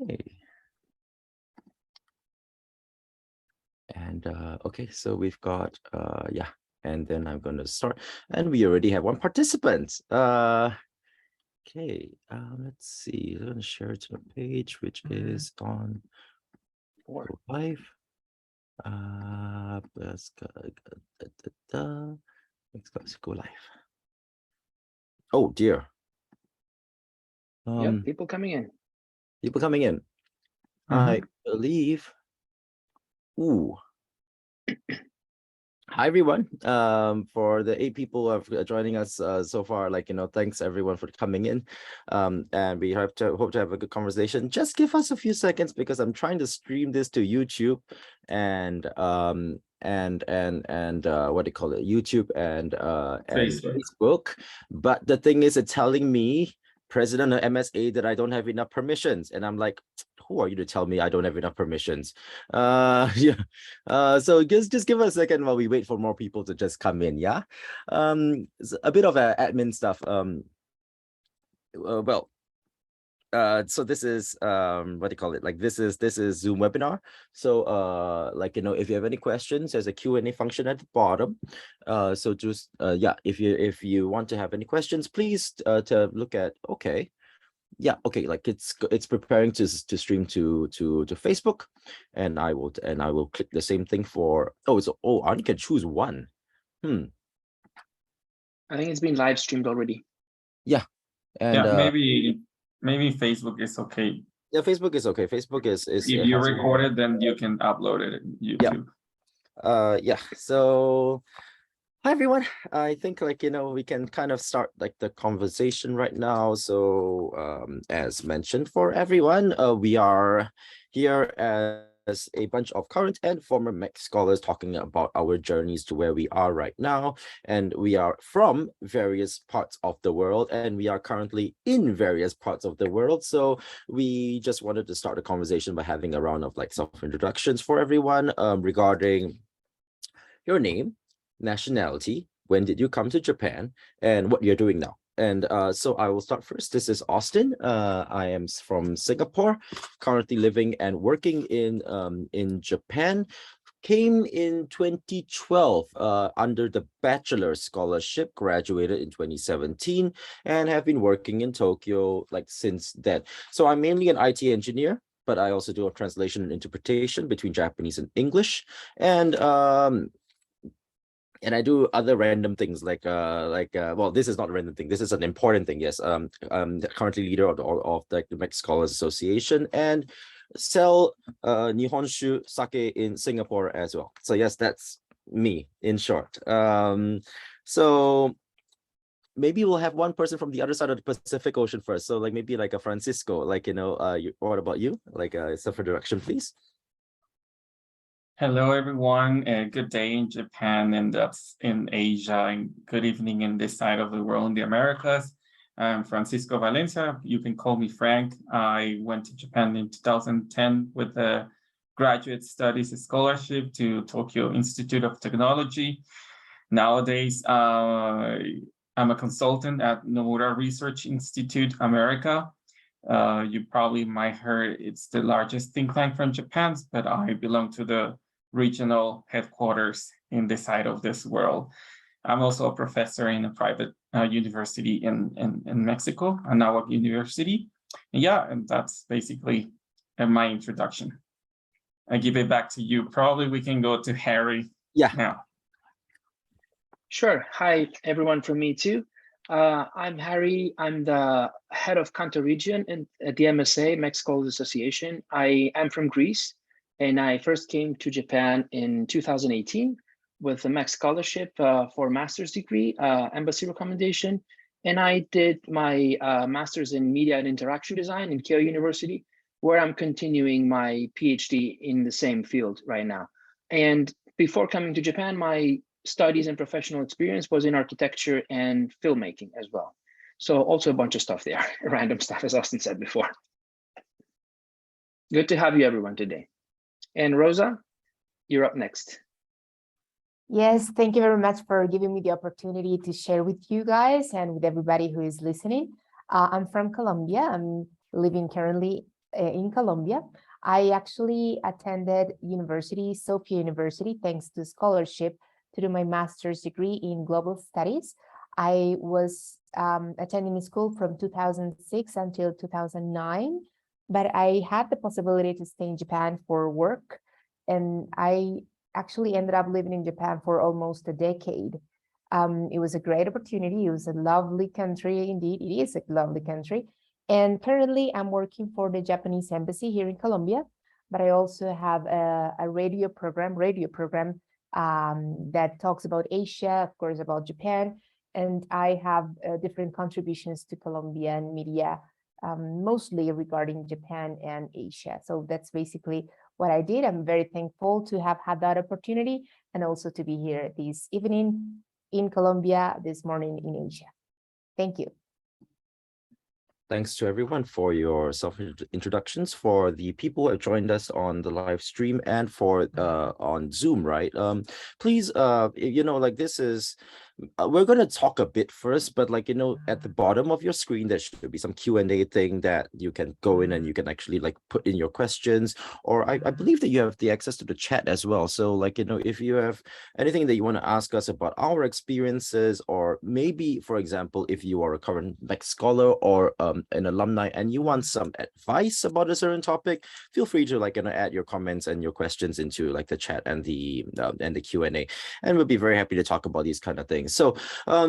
Okay. And okay, so we've got yeah, and then I'm going to start, and we already have one participant. Okay, let's see. I'm going to share it to the page, which is on Go Live. Let's go live. Oh dear. Yep, people coming in. People coming in. I believe. Ooh. Hi everyone. For the 8 people of joining us so far, thanks everyone for coming in. And we hope to have a good conversation. Just give us a few seconds because I'm trying to stream this to YouTube and what do you call it? YouTube and Facebook. But the thing is, it's telling me, President of MSA, that I don't have enough permissions, and I'm like, who are you to tell me I don't have enough permissions? Yeah. So just give us a second while we wait for more people to just come in. Yeah. A bit of admin stuff. So this is what do you call it? Like this is Zoom webinar. So if you have any questions, there's a Q&A function at the bottom. So just yeah, if you want to have any questions, please to look at. Okay. Yeah, okay, like it's preparing to stream to Facebook, and I will click the same thing for I only can choose one. I think it's been live streamed already. Yeah. And yeah, maybe Facebook is okay. Yeah, Facebook is okay. Facebook is if you record it, then you can upload it in YouTube. Yeah. So hi everyone. I think we can kind of start the conversation right now. So as mentioned for everyone, we are here as a bunch of current and former MEXT scholars talking about our journeys to where we are right now. And we are from various parts of the world, and we are currently in various parts of the world. So we just wanted to start a conversation by having a round of self-introductions for everyone regarding your name, nationality, when did you come to Japan, and what you're doing now. And so I will start first. This is Austin. I am from Singapore, currently living and working in Japan. Came in 2012 under the Bachelor Scholarship, graduated in 2017, and have been working in Tokyo since then. So I'm mainly an IT engineer, but I also do a translation and interpretation between Japanese and English. And I do other random things well, this is not a random thing. This is an important thing. Yes. I'm currently leader of the MEXT Scholars Association, and sell Nihonshu sake in Singapore as well. So yes, that's me in short. So maybe we'll have one person from the other side of the Pacific Ocean first. So maybe a Francisco, what about you? Self-introduction, please. Hello, everyone. Good day in Japan, and that's in Asia, and good evening in this side of the world, in the Americas. I'm Francisco Valencia. You can call me Frank. I went to Japan in 2010 with a graduate studies scholarship to Tokyo Institute of Technology. Nowadays, I'm a consultant at Nomura Research Institute America. You probably might heard it's the largest think tank from Japan, but I belong to the regional headquarters in this side of this world. I'm also a professor in a private university in Mexico, Anáhuac University. And that's basically my introduction. I give it back to you. Probably we can go to Harry now. Sure. Hi, everyone from me too. I'm Harry. I'm the head of Kanto region at the MSA, MEXT Scholars Association. I am from Greece, and I first came to Japan in 2018 with a MEXT scholarship for a master's degree, embassy recommendation. And I did my master's in media and interaction design in Keio University, where I'm continuing my PhD in the same field right now. And before coming to Japan, my studies and professional experience was in architecture and filmmaking as well. So also a bunch of stuff there, random stuff, as Austin said before. Good to have you everyone today. And Rosa, you're up next. Yes, thank you very much for giving me the opportunity to share with you guys and with everybody who is listening. I'm from Colombia. I'm living currently in Colombia. I actually attended Sophia University, thanks to scholarship, to do my master's degree in global studies. I was attending school from 2006 until 2009, but I had the possibility to stay in Japan for work, and I actually ended up living in Japan for almost a decade. It was a great opportunity. It was a lovely country, indeed. It is a lovely country. And currently, I'm working for the Japanese embassy here in Colombia, but I also have a radio program that talks about Asia, of course, about Japan, and I have different contributions to Colombian media, mostly regarding Japan and Asia. So that's basically what I did. I'm very thankful to have had that opportunity and also to be here this evening in Colombia, this morning in Asia. Thank you. Thanks to everyone for your self-introductions, for the people who have joined us on the live stream and for on Zoom, right? Please, this is, we're going to talk a bit first, but at the bottom of your screen, there should be some Q&A thing that you can go in and you can actually put in your questions, or I believe that you have the access to the chat as well. So if you have anything that you want to ask us about our experiences, or maybe, for example, if you are a current MEXT scholar or an alumni and you want some advice about a certain topic, feel free to add your comments and your questions into the chat and the Q&A, and we'll be very happy to talk about these kind of things. So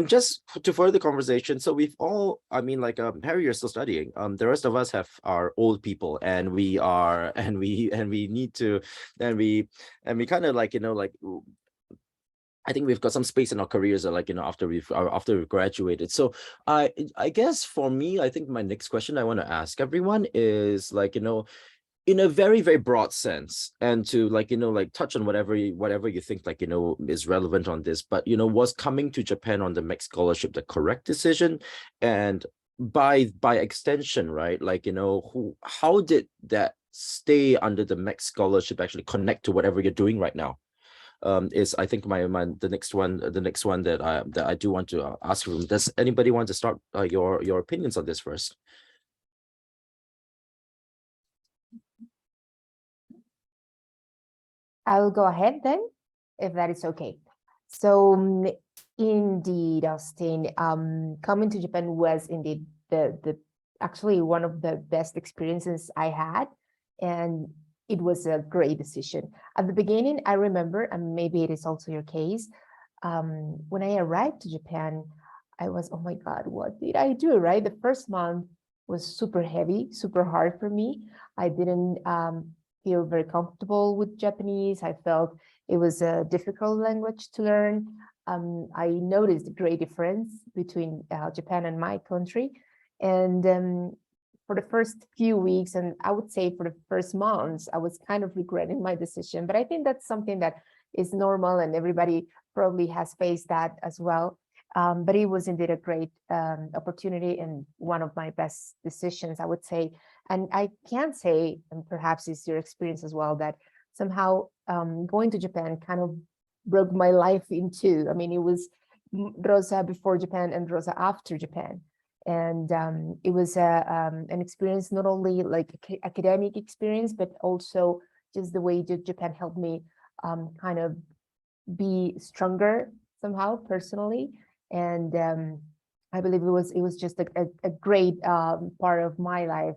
just to further the conversation, so we've all, Harry, you're still studying. The rest of us are old people, and we need to, and we kind of I think we've got some space in our careers, after we've graduated. So I guess for me, I think my next question I want to ask everyone is in a very, very broad sense, and to touch on whatever you think is relevant on this, but was coming to Japan on the MEXT scholarship the correct decision? And by extension, right, how did that stay under the MEXT scholarship actually connect to whatever you're doing right now? Is I think the next one that I do want to ask from. Does anybody want to start your opinions on this first? I will go ahead then, if that is okay. So indeed, Austin, coming to Japan was indeed the actually one of the best experiences I had, and it was a great decision. At the beginning, I remember, and maybe it is also your case, when I arrived to Japan, I was, oh my God, what did I do, right? The first month was super heavy, super hard for me. I didn't feel very comfortable with Japanese. I felt it was a difficult language to learn. I noticed a great difference between Japan and my country. And for the first few weeks, and I would say for the first months, I was kind of regretting my decision. But I think that's something that is normal, and everybody probably has faced that as well. But it was indeed a great opportunity and one of my best decisions, I would say. And I can say, and perhaps it's your experience as well, that somehow going to Japan kind of broke my life in two. I mean, it was Rosa before Japan and Rosa after Japan. And it was an experience, not only like academic experience, but also just the way that Japan helped me kind of be stronger somehow personally. And I believe it was just a great part of my life.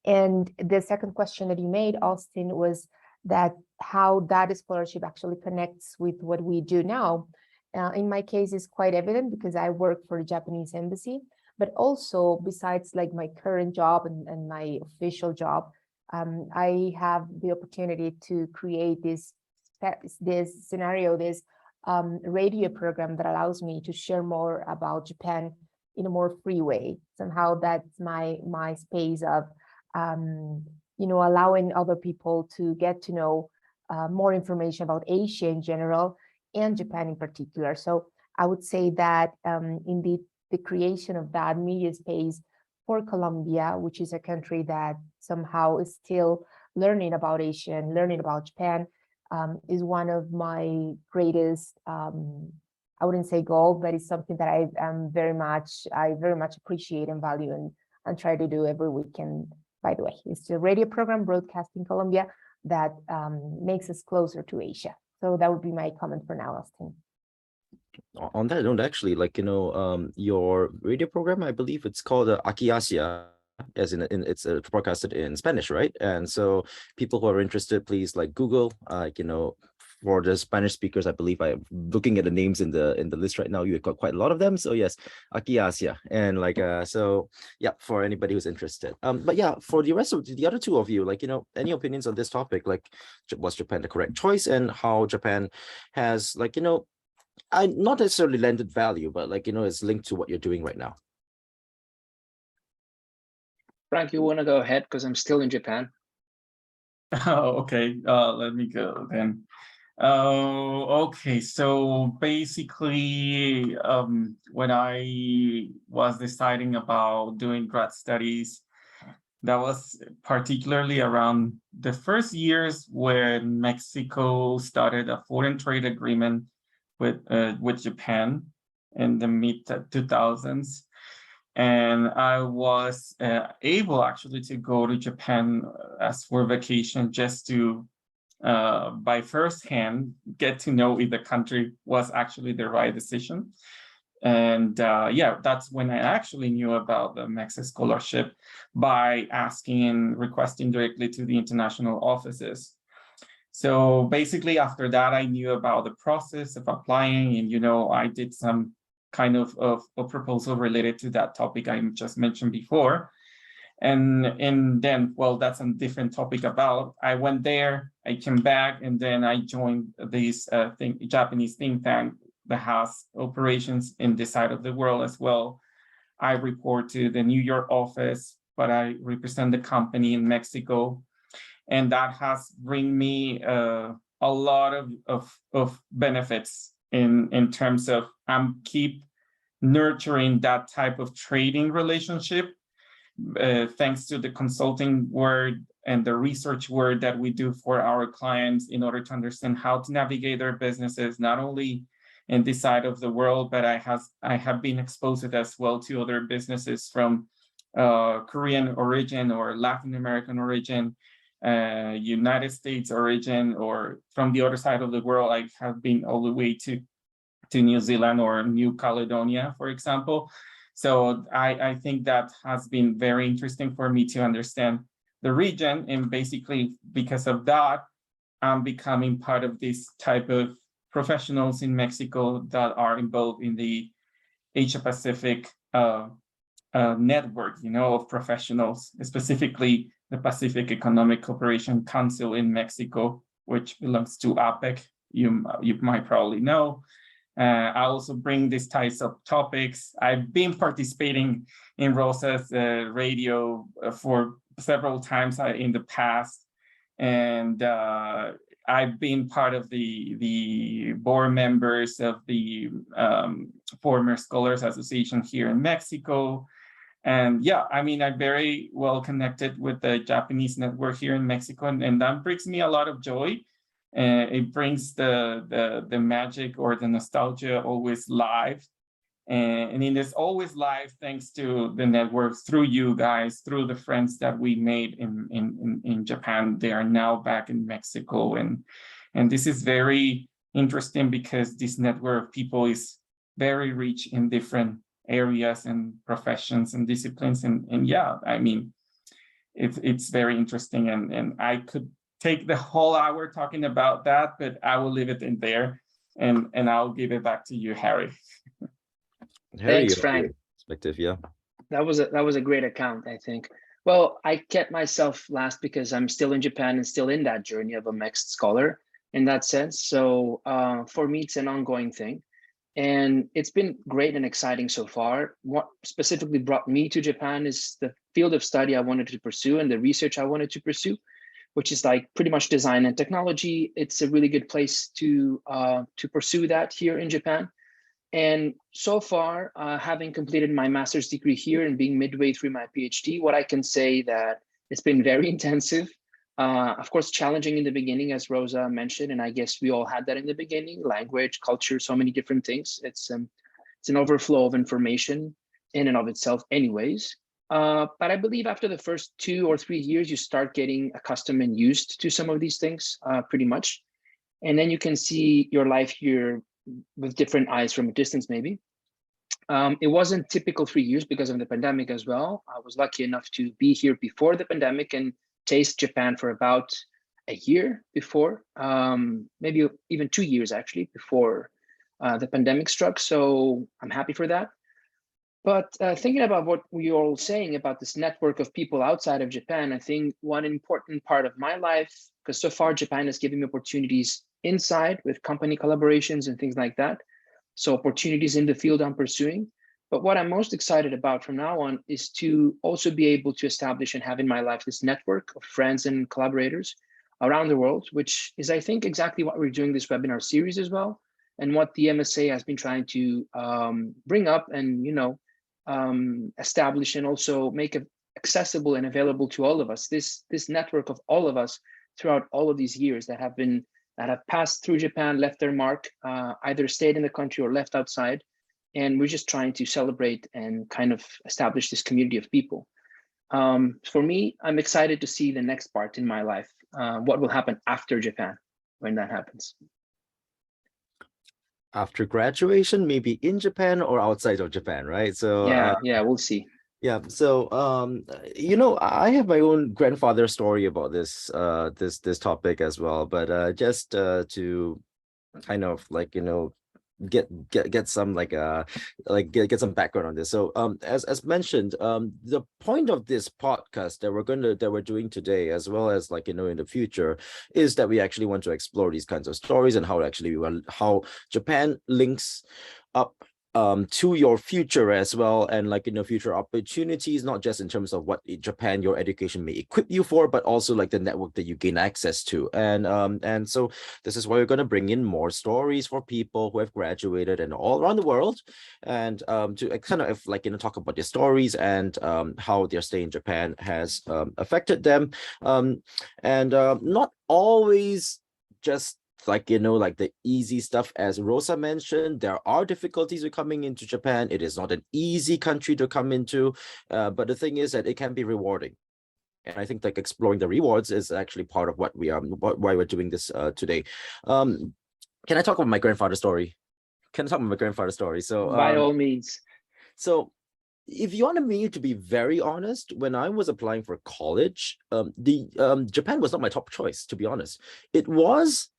And the second question that you made, Austin, was that how that scholarship actually connects with what we do now. In my case, it's quite evident because I work for the Japanese embassy, but also besides like my current job and my official job, I have the opportunity to create this scenario, this radio program that allows me to share more about Japan in a more free way. Somehow that's my space of allowing other people to get to know more information about Asia in general and Japan in particular. So I would say that indeed the creation of that media space for Colombia, which is a country that somehow is still learning about Asia and learning about Japan, is one of my greatest, I wouldn't say goal, but it's something that I very much appreciate and value and try to do every weekend by the way. It's the radio program broadcast in Colombia that makes us closer to Asia. So that would be my comment for now, Austin. On that note, actually, like, your radio program, I believe it's called Aquí Asia, as in it's broadcasted in Spanish, right? And so people who are interested, please like Google, for the Spanish speakers, I believe I'm looking at the names in the list right now. You've got quite a lot of them. So yes, Aquí Asia. And like, so yeah, for anybody who's interested. But yeah, for the rest of the other two of you, like, any opinions on this topic? Like, was Japan the correct choice, and how Japan has, like, I not necessarily landed value, but like, it's linked to what you're doing right now. Frank, you want to go ahead because I'm still in Japan? Oh, okay. Let me go then. Okay. So basically, when I was deciding about doing grad studies, that was particularly around the first years when Mexico started a foreign trade agreement with Japan in the mid 2000s. And I was able actually to go to Japan as for vacation, just to by firsthand get to know if the country was actually the right decision. And yeah, that's when I actually knew about the MEXT scholarship, by asking and requesting directly to the international offices. So basically after that, I knew about the process of applying, and I did some kind of proposal related to that topic I just mentioned before. And then, well, that's a different topic about. I went there, I came back, and then I joined this Japanese think tank that has operations in this side of the world as well. I report to the New York office, but I represent the company in Mexico. And that has bring me a lot of benefits in terms of keep nurturing that type of trading relationship, thanks to the consulting work and the research work that we do for our clients in order to understand how to navigate their businesses, not only in this side of the world, but I have been exposed as well to other businesses from Korean origin or Latin American origin, United States origin, or from the other side of the world. I have been all the way to New Zealand or New Caledonia, for example. So I think that has been very interesting for me to understand the region. And basically because of that, I'm becoming part of this type of professionals in Mexico that are involved in the Asia Pacific network, of professionals, specifically the Pacific Economic Cooperation Council in Mexico, which belongs to APEC. You might probably know. I also bring these types of topics. I've been participating in Rosa's radio for several times in the past, and I've been part of the board members of the former Scholars Association here in Mexico. And yeah, I mean, I'm very well connected with the Japanese network here in Mexico, and that brings me a lot of joy. It brings the magic or the nostalgia always live. And it is always live thanks to the networks, through you guys, through the friends that we made in Japan. They are now back in Mexico. And this is very interesting because this network of people is very rich in different areas and professions and disciplines. And yeah, I mean, it's very interesting. And I could take the whole hour talking about that, but I will leave it in there, and I'll give it back to you, Harry. Thanks, Frank. Perspective, yeah. That was a great account, I think. Well, I kept myself last because I'm still in Japan and still in that journey of a MEXT scholar in that sense. So for me, it's an ongoing thing. And it's been great and exciting so far. What specifically brought me to Japan is the field of study I wanted to pursue and the research I wanted to pursue, which is like pretty much design and technology. It's a really good place to pursue that here in Japan. And so far, having completed my master's degree here and being midway through my PhD, what I can say that it's been very intensive. Of course, challenging in the beginning, as Rosa mentioned, and I guess we all had that in the beginning: language, culture, so many different things. It's an overflow of information in and of itself anyways. But I believe after the first 2 or 3 years, you start getting accustomed and used to some of these things pretty much. And then you can see your life here with different eyes from a distance, maybe. It wasn't typical 3 years because of the pandemic as well. I was lucky enough to be here before the pandemic and taste Japan for about a year before, maybe even 2 years actually before the pandemic struck. So I'm happy for that. But thinking about what we are all saying about this network of people outside of Japan, I think one important part of my life, because so far Japan has given me opportunities inside with company collaborations and things like that. So opportunities in the field I'm pursuing. But what I'm most excited about from now on is to also be able to establish and have in my life this network of friends and collaborators around the world, which is, I think, exactly what we're doing this webinar series as well, and what the MSA has been trying to bring up and, establish and also make it accessible and available to all of us. This network of all of us throughout all of these years that have passed through Japan, left their mark, either stayed in the country or left outside. And we're just trying to celebrate and kind of establish this community of people. For me, I'm excited to see the next part in my life, what will happen after Japan when that happens. After graduation, maybe in Japan or outside of Japan, right? So yeah, we'll see. Yeah, so I have my own grandfather story about this this topic as well, but just to kind of get some get some background on this. So as mentioned, the point of this podcast that we're doing today, as well as in the future, is that we actually want to explore these kinds of stories and how Japan links up to your future as well, and future opportunities, not just in terms of what Japan your education may equip you for, but also the network that you gain access to. And so this is why we're going to bring in more stories for people who have graduated and all around the world, and to kind of talk about their stories and how their stay in Japan has affected them, and not always just the easy stuff. As Rosa mentioned, there are difficulties with coming into Japan. It is not an easy country to come into, but the thing is that it can be rewarding. And I think exploring the rewards is actually part of why we're doing this today. Can I talk about my grandfather's story? So by all means. So if you want me to be very honest, when I was applying for college, Japan was not my top choice, to be honest. It was.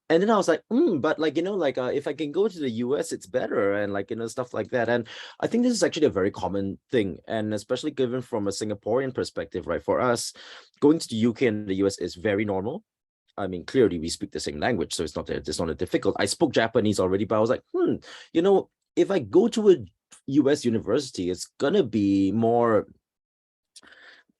And then I was like, but if I can go to the US, it's better, and stuff like that. And I think this is actually a very common thing, and especially given from a Singaporean perspective, right? For us, going to the UK and the US is very normal. I mean, clearly we speak the same language, so it's not difficult. I spoke Japanese already, but I was like, if I go to a US university, it's gonna be more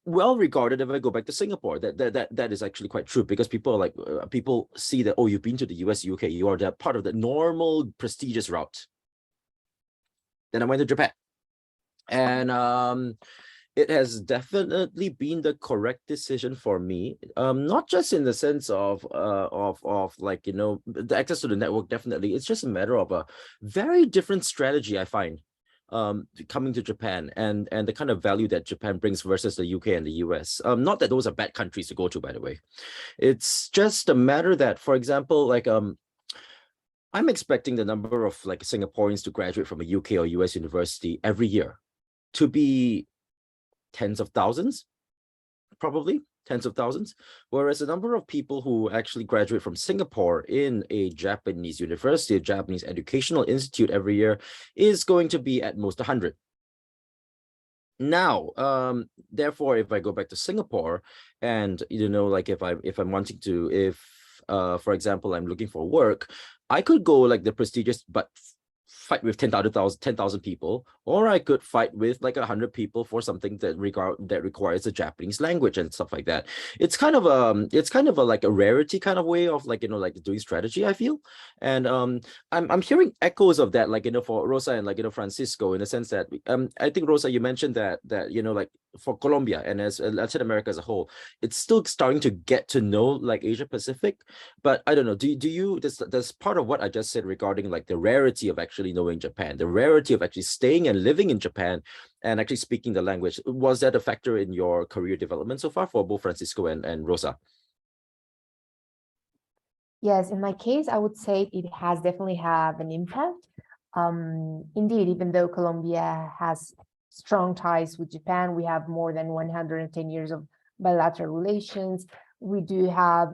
well regarded if I go back to Singapore. That is actually quite true, because people see that, oh, you've been to the US, UK, you are that part of the normal prestigious route. Then I went to Japan, and it has definitely been the correct decision for me. Not just in the sense of the access to the network. Definitely, it's just a matter of a very different strategy, I find, coming to Japan, and the kind of value that Japan brings versus the UK and the US. Not that those are bad countries to go to, by the way. It's just a matter that, for example, I'm expecting the number of Singaporeans to graduate from a UK or US university every year to be tens of thousands, probably tens of thousands, whereas the number of people who actually graduate from Singapore in a Japanese university, a Japanese educational institute every year, is going to be at most 100. Now, therefore, if I go back to Singapore, and if I'm wanting to, for example, I'm looking for work, I could go the prestigious but fight with 10,000 people, or I could fight with 100 people for something that requires the Japanese language and stuff like that. It's kind of a rarity kind of way of doing strategy, I feel. And I'm hearing echoes of that for Rosa and Francisco, in a sense that I think, Rosa, you mentioned that for Colombia and as Latin America as a whole, it's still starting to get to know like Asia Pacific. But I don't know, does part of what I just said regarding like the rarity of actually knowing Japan, the rarity of actually staying and living in Japan and actually speaking the language, was that a factor in your career development so far for both Francisco and Rosa? Yes, in my case, I would say it has definitely have an impact. Indeed, even though Colombia has strong ties with Japan, we have more than 110 years of bilateral relations. We do have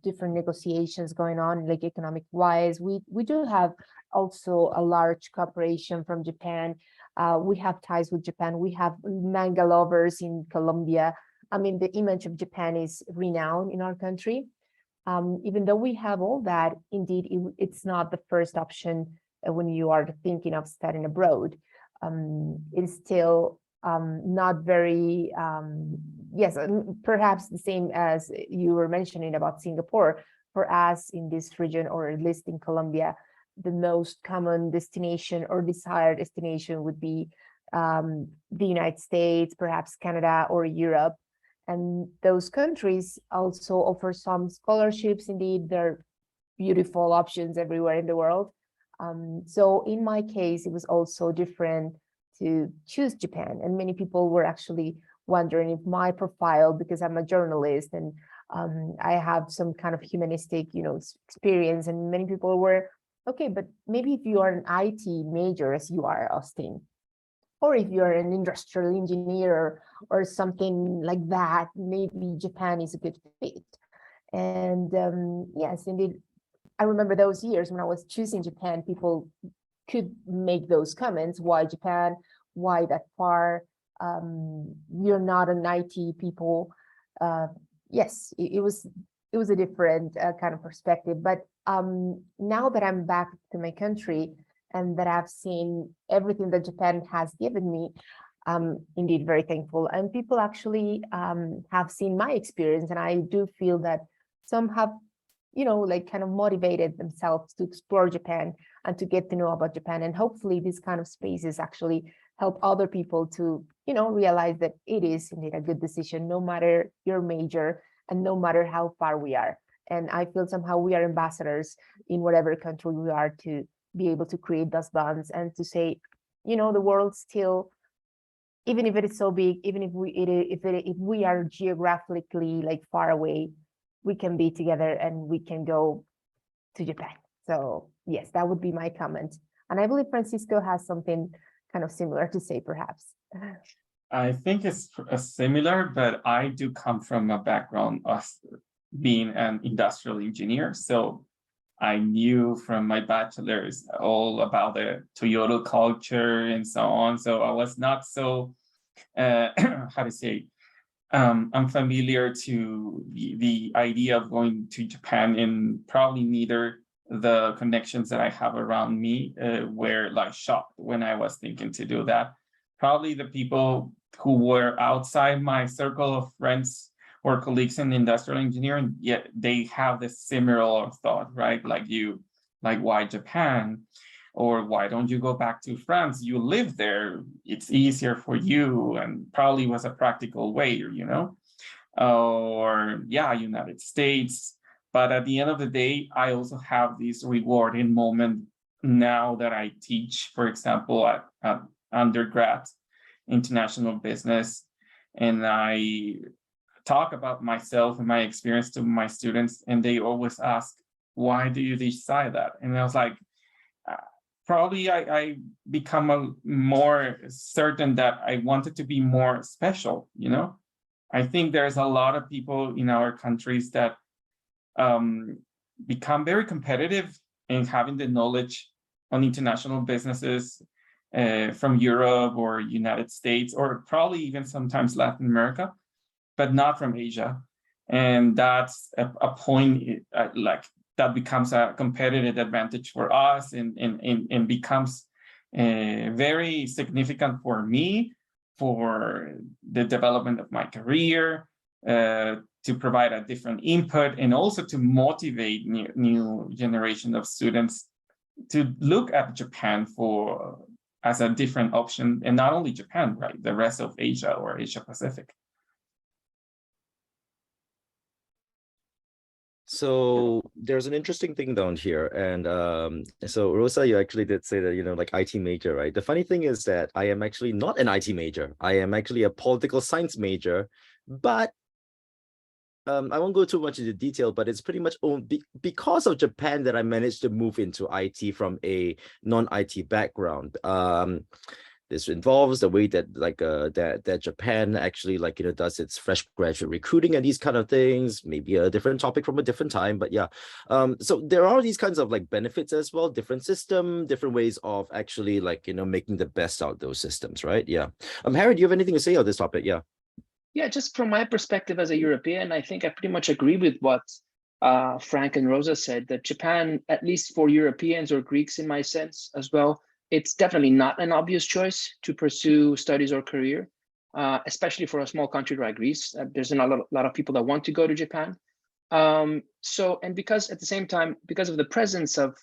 different negotiations going on, like economic wise. We do have also a large cooperation from Japan. We have ties with Japan. We have manga lovers in Colombia. I mean, the image of Japan is renowned in our country. Even though we have all that, indeed, it's not the first option when you are thinking of studying abroad. It's still not very, yes, perhaps the same as you were mentioning about Singapore. For us in this region, or at least in Colombia, the most common destination or desired destination would be the United States, perhaps Canada or Europe. And those countries also offer some scholarships. Indeed, there are beautiful options everywhere in the world. So in my case, it was also different to choose Japan. And many people were actually wondering if my profile, because I'm a journalist and I have some kind of humanistic, experience. And many people were, okay, but maybe if you are an IT major, as you are, Austin, or if you're an industrial engineer or something like that, maybe Japan is a good fit. And yes, indeed, I remember those years when I was choosing Japan, people could make those comments. Why Japan? Why that far? You're not an IT people. Yes, it was a different kind of perspective. But now that I'm back to my country and that I've seen everything that Japan has given me, I'm indeed very thankful. And people actually have seen my experience, and I do feel that some have, like kind of motivated themselves to explore Japan and to get to know about Japan. And hopefully these kind of spaces actually help other people to, realize that it is indeed a good decision, no matter your major and no matter how far we are. And I feel somehow we are ambassadors in whatever country we are to be able to create those bonds and to say, the world still, even if it is so big, even if we are geographically like far away, we can be together and we can go to Japan. So yes, that would be my comment. And I believe Francisco has something kind of similar to say, perhaps. I think it's similar, but I do come from a background of being an industrial engineer. So I knew from my bachelor's all about the Toyota culture and so on. So I was not so, unfamiliar to the idea of going to Japan, and probably neither the connections that I have around me were like shocked when I was thinking to do that. Probably the people who were outside my circle of friends or colleagues in industrial engineering, yet they have this similar thought, right? Like why Japan? Or why don't you go back to France? You live there, it's easier for you, and probably was a practical way, or yeah, United States. But at the end of the day, I also have this rewarding moment now that I teach, for example, at undergrad international business, and I talk about myself and my experience to my students, and they always ask, why do you decide that? And I was like, probably I become more certain that I wanted to be more special, I think there's a lot of people in our countries that become very competitive in having the knowledge on international businesses from Europe or United States, or probably even sometimes Latin America, but not from Asia. And that's a point that becomes a competitive advantage for us, and becomes very significant for me, for the development of my career, to provide a different input, and also to motivate new generation of students to look at Japan for as a different option, and not only Japan, right? The rest of Asia or Asia Pacific. So there's an interesting thing down here. And so Rosa, you actually did say that, like IT major, right? The funny thing is that I am actually not an IT major. I am actually a political science major, but I won't go too much into detail, but it's pretty much because of Japan that I managed to move into IT from a non-IT background. This involves the way that that Japan actually does its fresh graduate recruiting and these kind of things. Maybe a different topic from a different time, but yeah. So there are these kinds of benefits as well, different system, different ways of actually making the best out of those systems, right? Yeah. Harry, do you have anything to say on this topic? Yeah. Yeah, just from my perspective as a European, I think I pretty much agree with what Frank and Rosa said, that Japan, at least for Europeans or Greeks in my sense as well, it's definitely not an obvious choice to pursue studies or career, especially for a small country like Greece. There's not a lot of people that want to go to Japan. And because at the same time, because of the presence of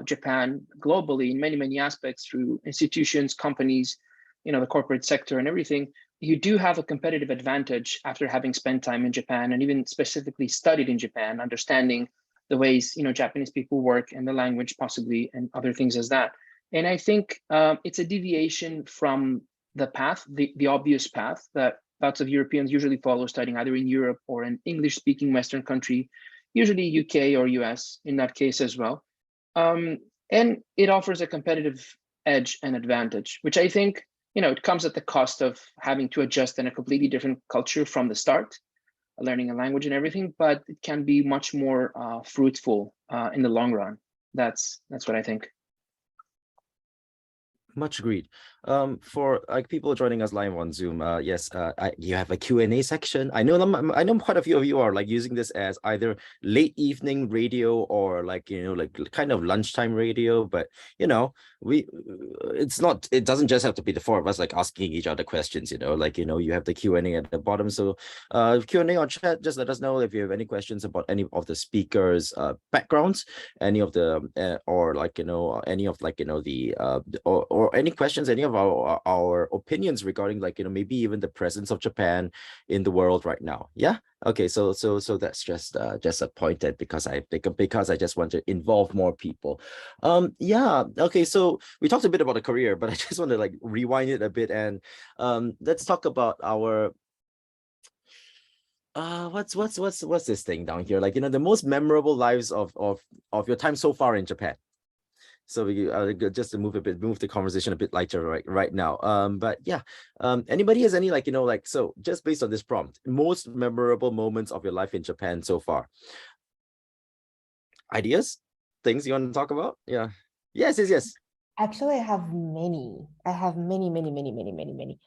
Japan globally in many, many aspects through institutions, companies, the corporate sector and everything, you do have a competitive advantage after having spent time in Japan and even specifically studied in Japan, understanding the ways, Japanese people work and the language possibly and other things as that. And I think it's a deviation from the path, the obvious path that lots of Europeans usually follow, studying either in Europe or an English-speaking Western country, usually UK or US in that case as well. And it offers a competitive edge and advantage, which I think, it comes at the cost of having to adjust in a completely different culture from the start, learning a language and everything, but it can be much more fruitful in the long run. That's what I think. Much agreed. For people joining us live on Zoom, yes, you have a Q&A section. I know quite a few of you are using this as either late evening radio or kind of lunchtime radio, but it doesn't just have to be the four of us asking each other questions, you have the Q&A at the bottom. So Q&A or chat, just let us know if you have any questions about any of the speakers' backgrounds, any of the any of the or any questions, any of our opinions regarding maybe even the presence of Japan in the world right now. Yeah. Okay. So that's just a point that because I just want to involve more people. Yeah. Okay. So we talked a bit about the career, but I just want to rewind it a bit and let's talk about our what's this thing down here? The most memorable lives of your time so far in Japan. So we just to move the conversation a bit lighter right now. But yeah, anybody has any so just based on this prompt, most memorable moments of your life in Japan so far? Ideas, things you want to talk about? Yeah. Yes. Actually, I have many. Many.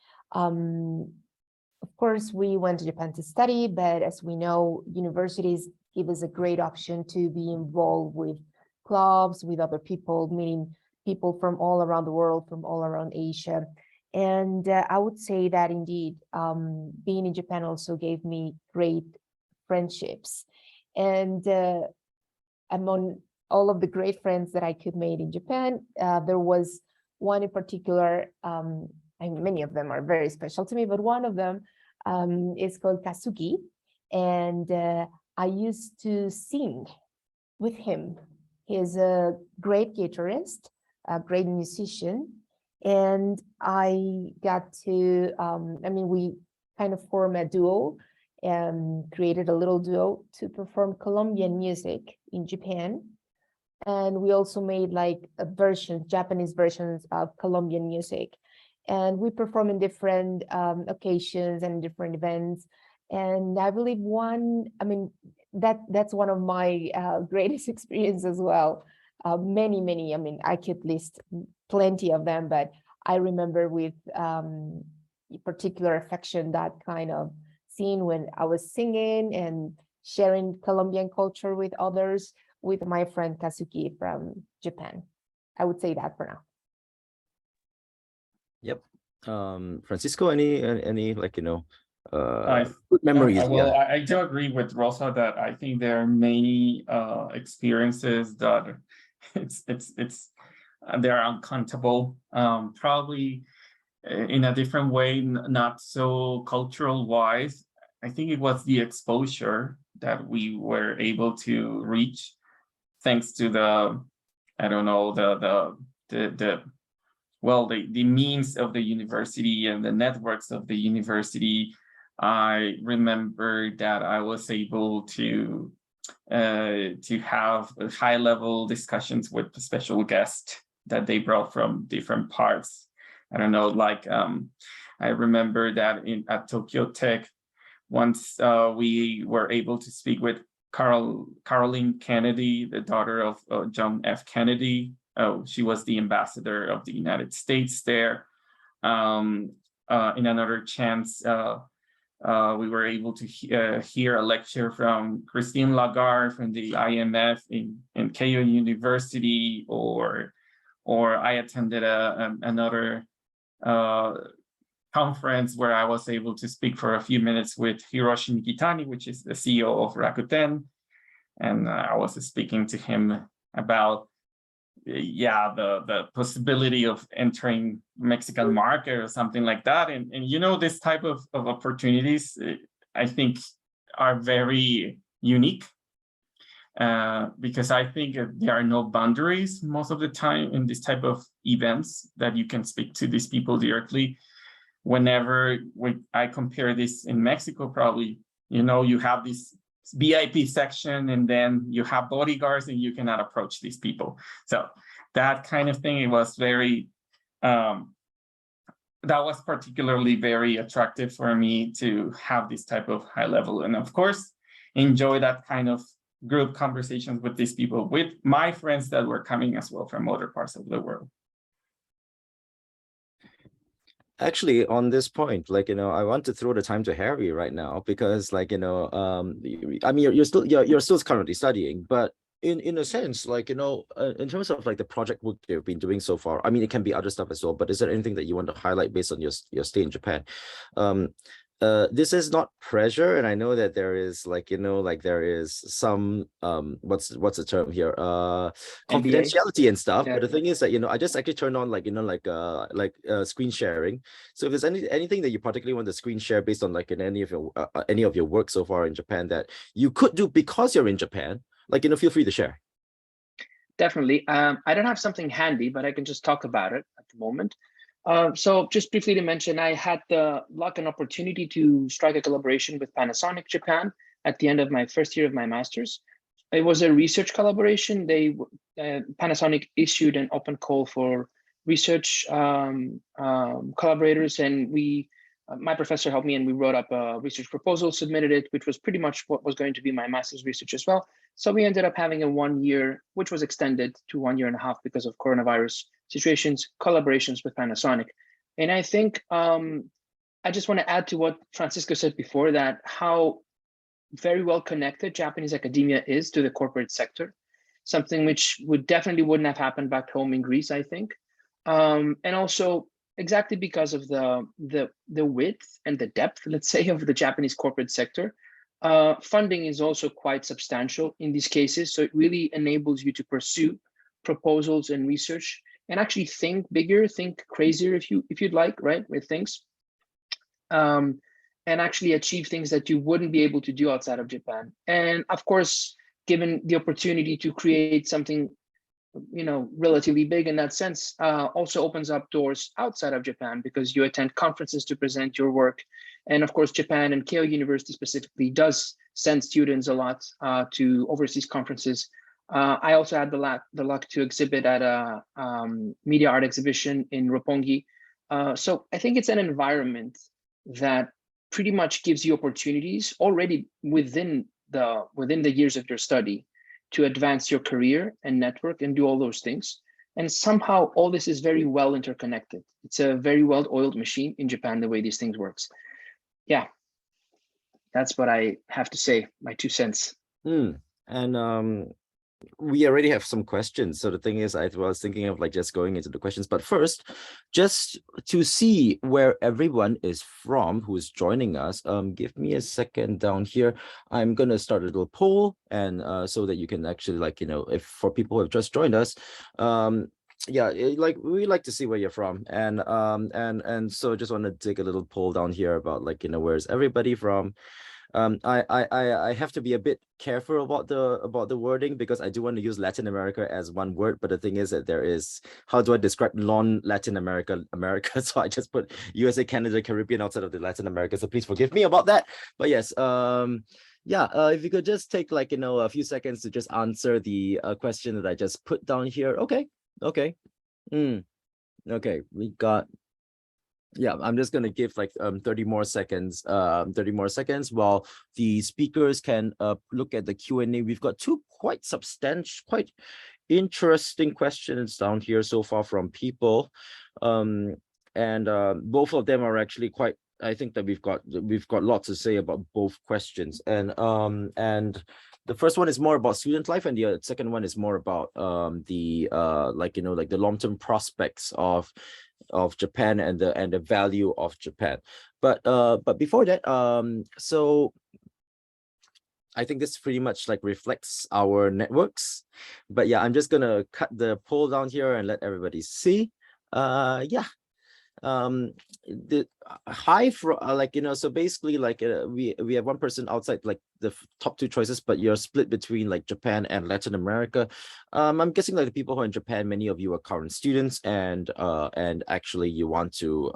Of course, we went to Japan to study, but as we know, universities give us a great option to be involved with clubs, with other people, meeting people from all around the world, from all around Asia. And I would say that indeed, being in Japan also gave me great friendships. And among all of the great friends that I could make in Japan, there was one in particular, many of them are very special to me, but one of them is called Kazuki. And I used to sing with him. He's a great guitarist, a great musician, and I got to, we kind of formed a duo and created a little duo to perform Colombian music in Japan. And we also made Japanese versions of Colombian music. And we perform in different occasions and different events. And I believe that's one of my greatest experiences as well. Many, I could list plenty of them, but I remember with particular affection that kind of scene when I was singing and sharing Colombian culture with others with my friend Kazuki from Japan. I would say that for now. Yep. Francisco, any good memories? Well, yeah. I do agree with Rosa that I think there are many experiences that it's they're uncountable, probably in a different way, not so cultural wise. I think it was the exposure that we were able to reach thanks to the, I don't know, the means of the university and the networks of the university. I remember that I was able to have high-level discussions with special guests that they brought from different parts. I don't know, like I remember that at Tokyo Tech, once we were able to speak with Caroline Kennedy, the daughter of John F. Kennedy. She was the ambassador of the United States there. In another chance, we were able to hear a lecture from Christine Lagarde from the IMF in Keio University, or I attended another conference where I was able to speak for a few minutes with Hiroshi Mikitani, which is the CEO of Rakuten. And I was speaking to him about the possibility of entering Mexican market or something like that. And you know, this type of opportunities, I think, are very unique because I think there are no boundaries most of the time in this type of events, that you can speak to these people directly. Whenever I compare this in Mexico, probably, you know, you have this VIP section and then you have bodyguards and you cannot approach these people. So that kind of thing, it was very, that was particularly very attractive for me to have this type of high level. And of course, enjoy that kind of group conversations with these people, with my friends that were coming as well from other parts of the world. Actually, on this point, like, you know, I want to throw the time to Harry right now, because, like, you know, I mean, you're still currently studying, but in a sense, like, you know, in terms of like the project work you've been doing so far, I mean, it can be other stuff as well, but is there anything that you want to highlight based on your stay in Japan? This is not pressure, and I know that there is, like, you know, like there is some what's the term here, confidentiality and stuff. Yeah. But the thing is that, you know, I just actually turned on, like, you know, like screen sharing. So if there's anything that you particularly want to screen share based on, like, in any of your work so far in Japan that you could do because you're in Japan, like, you know, feel free to share. Definitely. I don't have something handy, but I can just talk about it at the moment. So just briefly to mention, I had the luck and opportunity to strike a collaboration with Panasonic Japan at the end of my first year of my master's. It was a research collaboration. Panasonic issued an open call for research collaborators, and my professor helped me, and we wrote up a research proposal, submitted it, which was pretty much what was going to be my master's research as well. So we ended up having a 1 year, which was extended to 1.5 years because of coronavirus situations, collaborations with Panasonic. And I think I just want to add to what Francisco said before, that how very well connected Japanese academia is to the corporate sector, something which definitely wouldn't have happened back home in Greece, I think. And also, exactly because of the width and the depth, let's say, of the Japanese corporate sector, funding is also quite substantial in these cases. So it really enables you to pursue proposals and research and actually think bigger, think crazier if you'd like, right, with things, and actually achieve things that you wouldn't be able to do outside of Japan. And of course, given the opportunity to create something, you know, relatively big in that sense, also opens up doors outside of Japan, because you attend conferences to present your work. And of course, Japan, and Keio University specifically, does send students a lot to overseas conferences. I also had the luck to exhibit at a media art exhibition in Roppongi. So I think it's an environment that pretty much gives you opportunities already within the years of your study to advance your career and network and do all those things. And somehow all this is very well interconnected. It's a very well-oiled machine in Japan, the way these things works. Yeah, that's what I have to say, my 2 cents. And we already have some questions. So the thing is, I was thinking of like just going into the questions, but first, just to see where everyone is from who is joining us, give me a second down here. I'm going to start a little poll, and so that you can actually, like, you know, if for people who have just joined us, yeah, like we like to see where you're from, and so just want to take a little poll down here about like, you know, where's everybody from. I have to be a bit careful about the wording, because I do want to use Latin America as one word, but the thing is that there is, how do I describe non-Latin America? So I just put USA, Canada, Caribbean outside of the Latin America. So please forgive me about that. But yes, yeah, if you could just take like, you know, a few seconds to just answer the question that I just put down here. Okay. Okay, we got. Yeah, I'm just gonna give like 30 more seconds, 30 more seconds while the speakers can look at the Q&A. We've got two quite substantial, quite interesting questions down here so far from people, and both of them are actually quite. I think that we've got lots to say about both questions, and the first one is more about student life, and the second one is more about like, you know, like the long-term prospects of Japan and the value of Japan. But before that, so I think this pretty much like reflects our networks. But yeah, I'm just gonna cut the poll down here and let everybody see. Yeah. The high for like, you know, so basically like we have one person outside like the top two choices, but you're split between like Japan and Latin America. I'm guessing like the people who are in Japan, many of you are current students, and actually you want to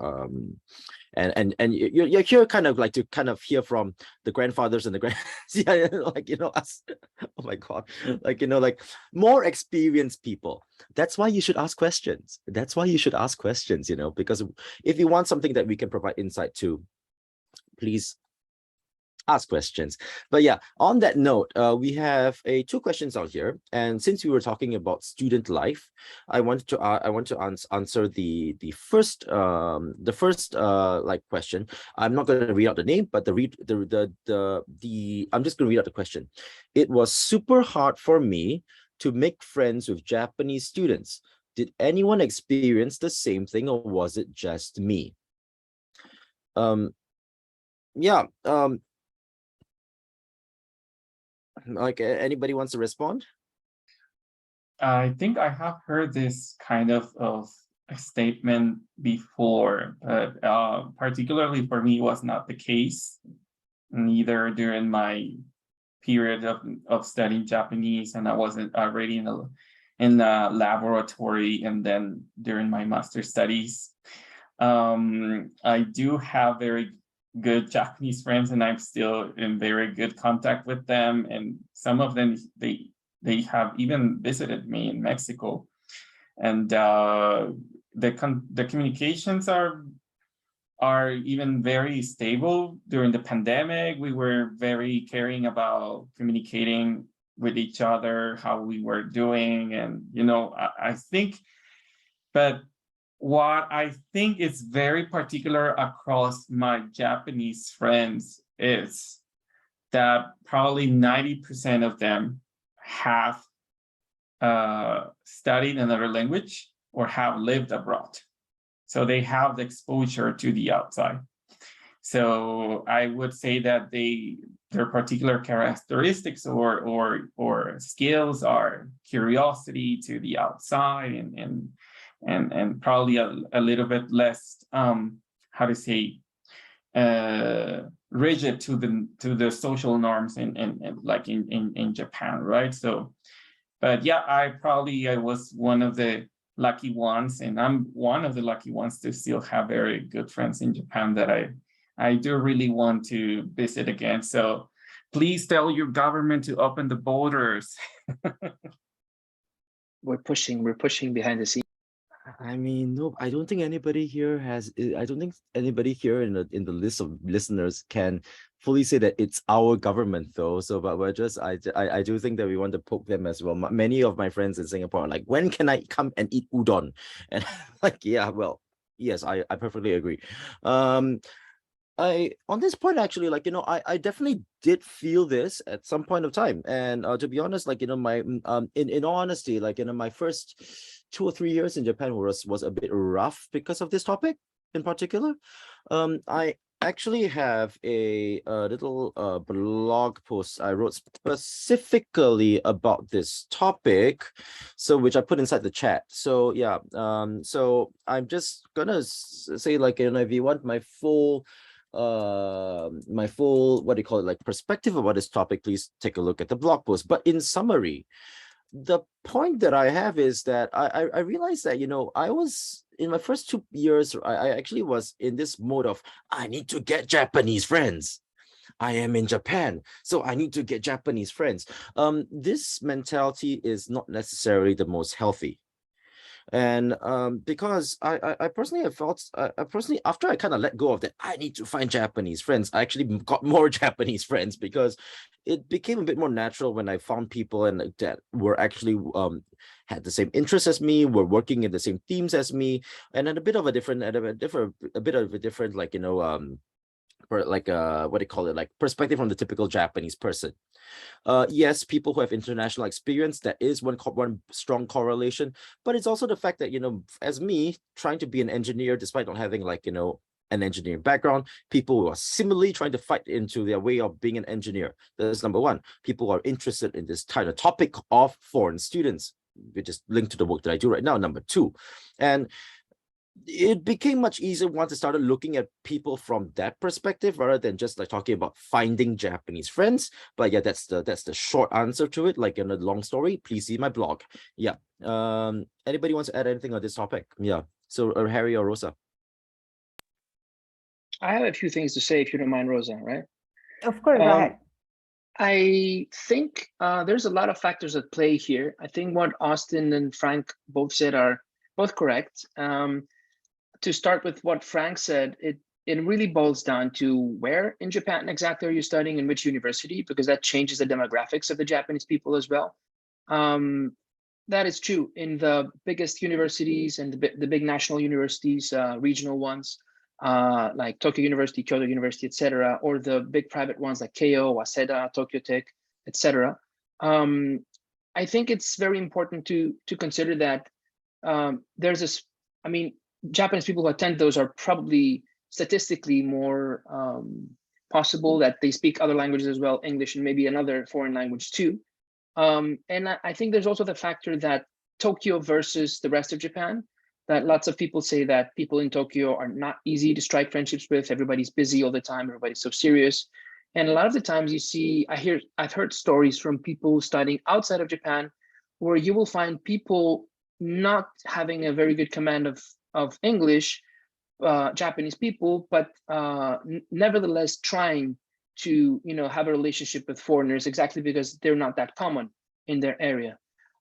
and you're here kind of like to kind of hear from the grandfathers and the grand yeah, like, you know, us. Oh my god, like, you know, like more experienced people. That's why you should ask questions. That's why you should ask questions, you know, because if you want something that we can provide insight to, please ask questions. But yeah, on that note, we have two questions out here, and since we were talking about student life, I want to answer the first like question. I'm not going to read out the name, but I'm just going to read out the question. It was super hard for me to make friends with Japanese students. Did anyone experience the same thing, or was it just me? Yeah. Like anybody wants to respond? I think I have heard this kind of a statement before, but particularly for me, it was not the case, neither during my period of studying Japanese, and I wasn't already in the laboratory, and then during my master's studies. I do have very good Japanese friends, and I'm still in very good contact with them, and some of them they have even visited me in Mexico, and the communications are even very stable. During the pandemic, we were very caring about communicating with each other, how we were doing, and you know, I think, but what I think is very particular across my Japanese friends is that probably 90% of them have studied another language or have lived abroad. So they have the exposure to the outside. So I would say that their particular characteristics or skills are curiosity to the outside, and probably a little bit less how to say rigid to the social norms in like in Japan, right? So, but yeah, I was one of the lucky ones, and I'm one of the lucky ones to still have very good friends in Japan that I do really want to visit again. So please tell your government to open the borders. We're pushing behind the scenes. I mean, no, I don't think anybody here in the list of listeners can fully say that it's our government though. So, but we're just, I do think that we want to poke them as well. Many of my friends in Singapore are like, when can I come and eat udon? And like, yeah, well, yes, I perfectly agree. On this point, actually, like, you know, I definitely did feel this at some point of time. And to be honest, like, you know, my in all honesty, like, you know, my first 2 or 3 years in Japan was a bit rough because of this topic in particular. I actually have a little blog post I wrote specifically about this topic, so which I put inside the chat. So yeah, so I'm just gonna say, like, if you want my full what do you call it, like, perspective about this topic, please take a look at the blog post. But in summary, the point that I have is that I realized that, I was in my first 2 years, I actually was in this mode of, I need to get Japanese friends. I am in Japan, so I need to get Japanese friends. This mentality is not necessarily the most healthy. And because I personally have felt, after I kind of let go of that, I need to find Japanese friends, I actually got more Japanese friends, because it became a bit more natural when I found people and that were actually had the same interests as me, were working in the same teams as me, and had a bit of a different, like, what do you call it, like, perspective from the typical Japanese person. Yes, people who have international experience, that is one strong correlation, but it's also the fact that, as me trying to be an engineer despite not having, like, an engineering background, people who are similarly trying to fight into their way of being an engineer. That's number one. People who are interested in this kind of topic of foreign students, which is linked to the work that I do right now, number two. And it became much easier once I started looking at people from that perspective, rather than just like talking about finding Japanese friends. But yeah, that's the short answer to it. Like, in a long story, please see my blog. Yeah. Anybody wants to add anything on this topic? Yeah. So Harry or Rosa? I have a few things to say, if you don't mind, Rosa, right? Of course, go ahead. I think there's a lot of factors at play here. I think what Austin and Frank both said are both correct. To start with what Frank said, it really boils down to where in Japan exactly are you studying, in which university, because that changes the demographics of the Japanese people as well. That is true in the biggest universities and the big national universities, regional ones, like Tokyo University, Kyoto University, etc., or the big private ones like Keio, Waseda, Tokyo Tech, etc. I think it's very important to consider that there's this, Japanese people who attend those are probably statistically more possible that they speak other languages as well, English and maybe another foreign language too. And I think there's also the factor that Tokyo versus the rest of Japan, that lots of people say that people in Tokyo are not easy to strike friendships with. Everybody's busy all the time. Everybody's so serious. And a lot of the times you see, I've heard stories from people studying outside of Japan where you will find people not having a very good command of English, Japanese people, but nevertheless trying to have a relationship with foreigners, exactly because they're not that common in their area.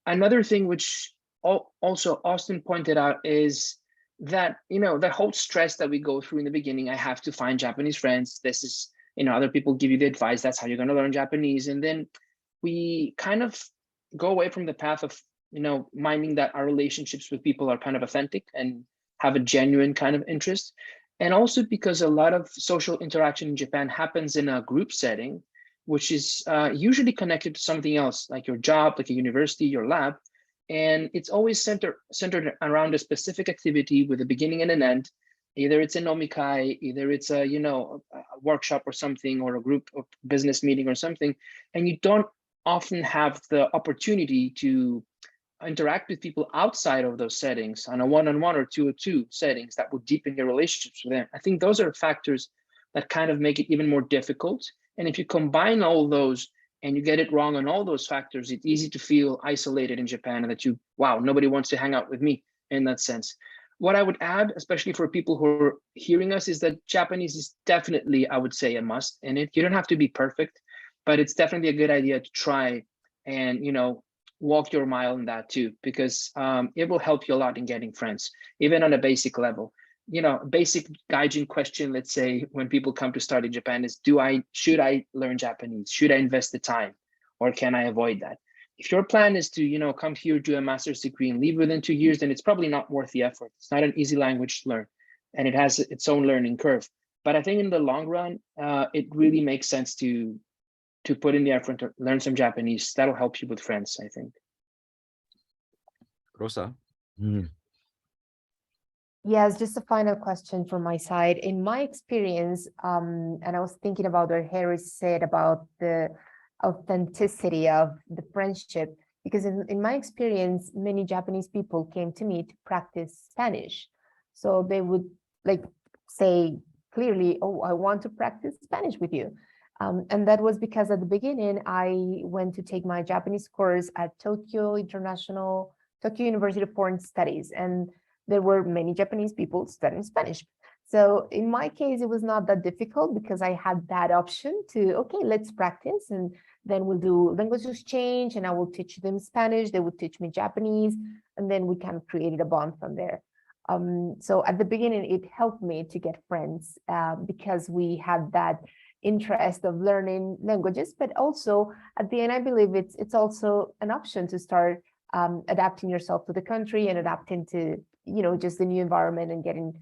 Another thing which also Austin pointed out is that that whole stress that we go through in the beginning. I have to find Japanese friends. This is other people give you the advice, that's how you're going to learn Japanese, and then we kind of go away from the path of minding that our relationships with people are kind of authentic and have a genuine kind of interest. And also because a lot of social interaction in Japan happens in a group setting, which is usually connected to something else, like your job, like a university, your lab. And it's always centered around a specific activity with a beginning and an end. Either it's a nomikai, either it's a workshop or something, or a group of business meeting or something. And you don't often have the opportunity to interact with people outside of those settings on a one-on-one or two-on-two settings that will deepen your relationships with them. I think those are factors that kind of make it even more difficult. And if you combine all those and you get it wrong on all those factors, it's easy to feel isolated in Japan and that wow, nobody wants to hang out with me in that sense. What I would add, especially for people who are hearing us, is that Japanese is definitely, I would say, a must in it. You don't have to be perfect, but it's definitely a good idea to try and, walk your mile in that too, because it will help you a lot in getting friends, even on a basic level. Basic gaijin question, let's say, when people come to study Japan is, should I learn Japanese? Should I invest the time, or can I avoid that? If your plan is to, come here, do a master's degree and leave within 2 years, then it's probably not worth the effort. It's not an easy language to learn, and it has its own learning curve. But I think in the long run, it really makes sense to put in the effort to learn some Japanese. That'll help you with friends, I think. Rosa? Yes, just a final question from my side. In my experience, and I was thinking about what Harris said about the authenticity of the friendship, because in my experience, many Japanese people came to me to practice Spanish. So they would like say clearly, oh, I want to practice Spanish with you. And that was because at the beginning, I went to take my Japanese course at Tokyo University of Foreign Studies. And there were many Japanese people studying Spanish. So in my case, it was not that difficult because I had that option to, okay, let's practice. And then we'll do language exchange and I will teach them Spanish. They would teach me Japanese. And then we kind of created a bond from there. So at the beginning, it helped me to get friends because we had that interest of learning languages, but also at the end, I believe it's also an option to start adapting yourself to the country and adapting to, just the new environment and getting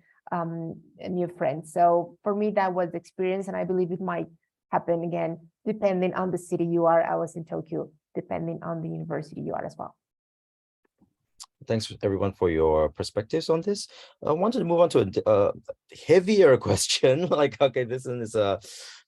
new friends. So for me, that was the experience. And I believe it might happen again, depending on the city you are. I was in Tokyo, depending on the university you are as well. Thanks everyone for your perspectives on this. I wanted to move on to a heavier question. Like, okay, this one is a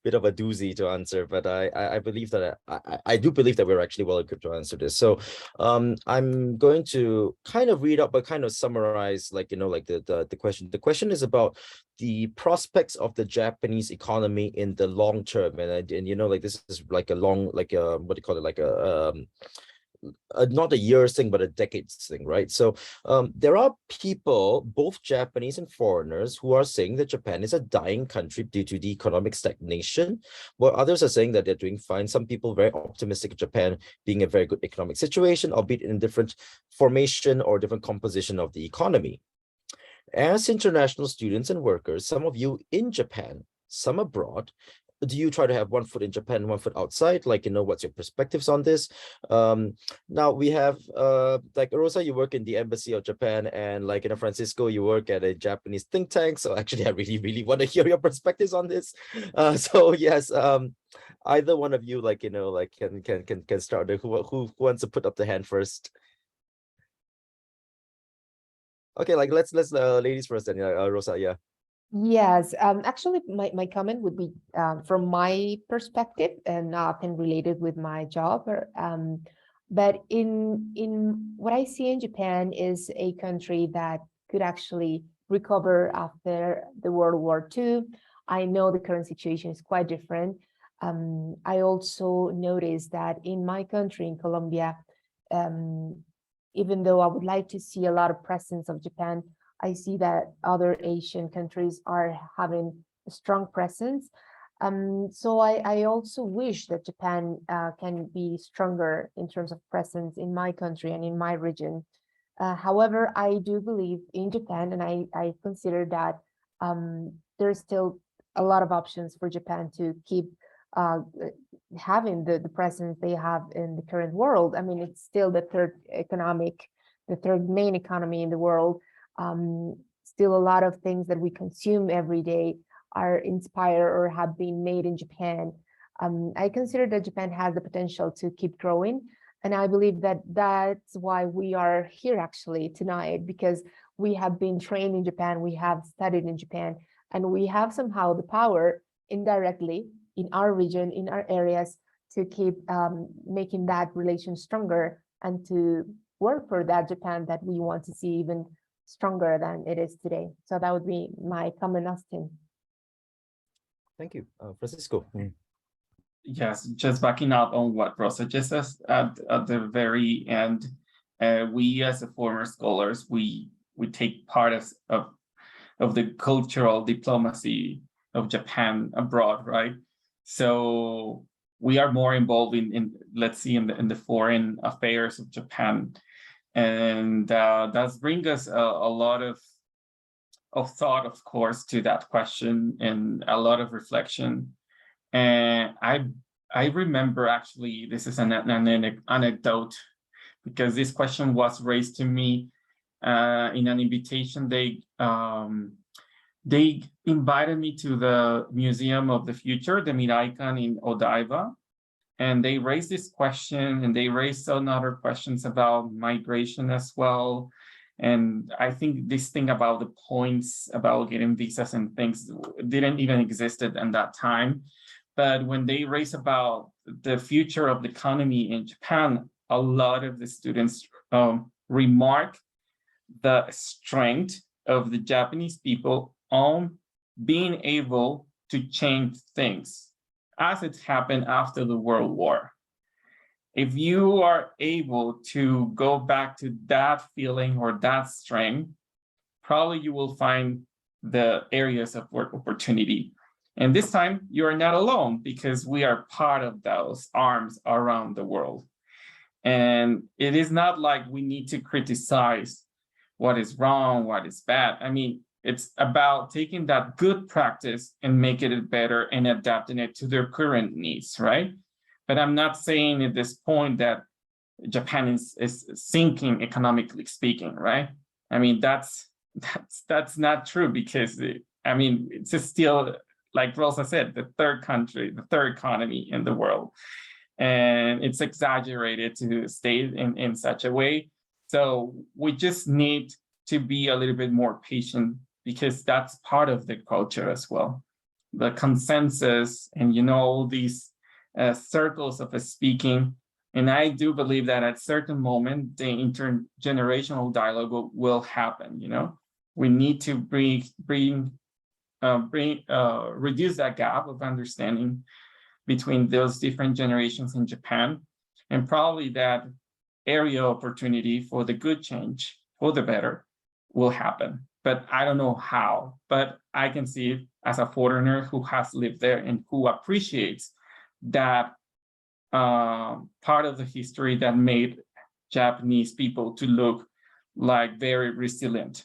bit of a doozy to answer, but I believe that I do believe that we're actually well equipped to answer this. So I'm going to kind of read out, but kind of summarize, the question. The question is about the prospects of the Japanese economy in the long term, and this is like a long, what do you call it, like not a year's thing, but a decades thing, right? So there are people, both Japanese and foreigners, who are saying that Japan is a dying country due to the economic stagnation, while others are saying that they're doing fine. Some people very optimistic of Japan being a very good economic situation, albeit in different formation or different composition of the economy. As international students and workers, some of you in Japan, some abroad, do you try to have one foot in Japan, one foot outside? What's your perspectives on this? Now we have Rosa, you work in the embassy of Japan, and Francisco, you work at a Japanese think tank. So actually, I really, really want to hear your perspectives on this. So yes, either one of you, can start. Who wants to put up the hand first? Okay, let's ladies first, then Rosa, yeah. Yes, actually, my comment would be from my perspective and nothing related with my job. But in what I see in Japan is a country that could actually recover after the World War II. I know the current situation is quite different. I also noticed that in my country, in Colombia, even though I would like to see a lot of presence of Japan, I see that other Asian countries are having a strong presence. So I also wish that Japan can be stronger in terms of presence in my country and in my region. However, I do believe in Japan, and I consider that there's still a lot of options for Japan to keep having the presence they have in the current world. I mean, it's still the third main economy in the world. Still a lot of things that we consume every day are inspired or have been made in Japan. I consider that Japan has the potential to keep growing. And I believe that that's why we are here actually tonight, because we have been trained in Japan, we have studied in Japan, and we have somehow the power indirectly in our region, in our areas, to keep making that relation stronger and to work for that Japan that we want to see even stronger than it is today. So that would be my comment, Austin. Thank you, Francisco. Yes, just backing up on what Rosa just said at the very end, we as a former scholars, we take part of the cultural diplomacy of Japan abroad, right? So we are more involved in let's see, in the foreign affairs of Japan. And that brings us a lot of thought, of course, to that question, and a lot of reflection. And I remember, actually, this is an anecdote, because this question was raised to me in an invitation. They invited me to the Museum of the Future, the Miraikan in Odaiba. And they raised this question, and they raised some other questions about migration as well. And I think this thing about the points, about getting visas and things didn't even existed at that time. But when they raise about the future of the economy in Japan, a lot of the students remark the strength of the Japanese people on being able to change things as it happened after the World War. If you are able to go back to that feeling or that strength, probably you will find the areas of work opportunity. And this time you are not alone, because we are part of those arms around the world. And it is not like we need to criticize what is wrong, what is bad. I mean, it's about taking that good practice and making it better and adapting it to their current needs, right? But I'm not saying at this point that Japan is sinking economically speaking, right? I mean, that's not true, because it's still, like Rosa said, the third country, the third economy in the world. And it's exaggerated to state in such a way. So we just need to be a little bit more patient, because that's part of the culture as well. The consensus and, all these circles of speaking. And I do believe that at certain moment, the intergenerational dialogue will happen. We need to reduce that gap of understanding between those different generations in Japan, and probably that area opportunity for the good change, for the better, will happen. But I don't know how, but I can see it as a foreigner who has lived there and who appreciates that part of the history that made Japanese people to look like very resilient.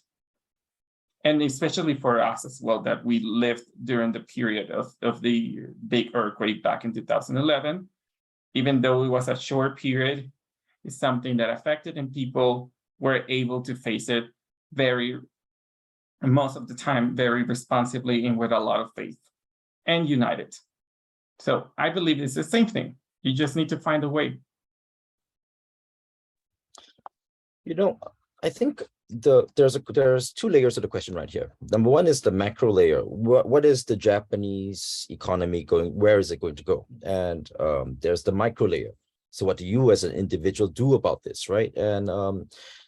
And especially for us as well, that we lived during the period of the big earthquake back in 2011, even though it was a short period, it's something that affected, and people were able to face it most of the time, very responsibly and with a lot of faith and united. So I believe it's the same thing. You just need to find a way. I think there's two layers to the question right here. Number one is the macro layer. What is the Japanese economy going? Where is it going to go? And there's the micro layer. So what do you as an individual do about this, right? And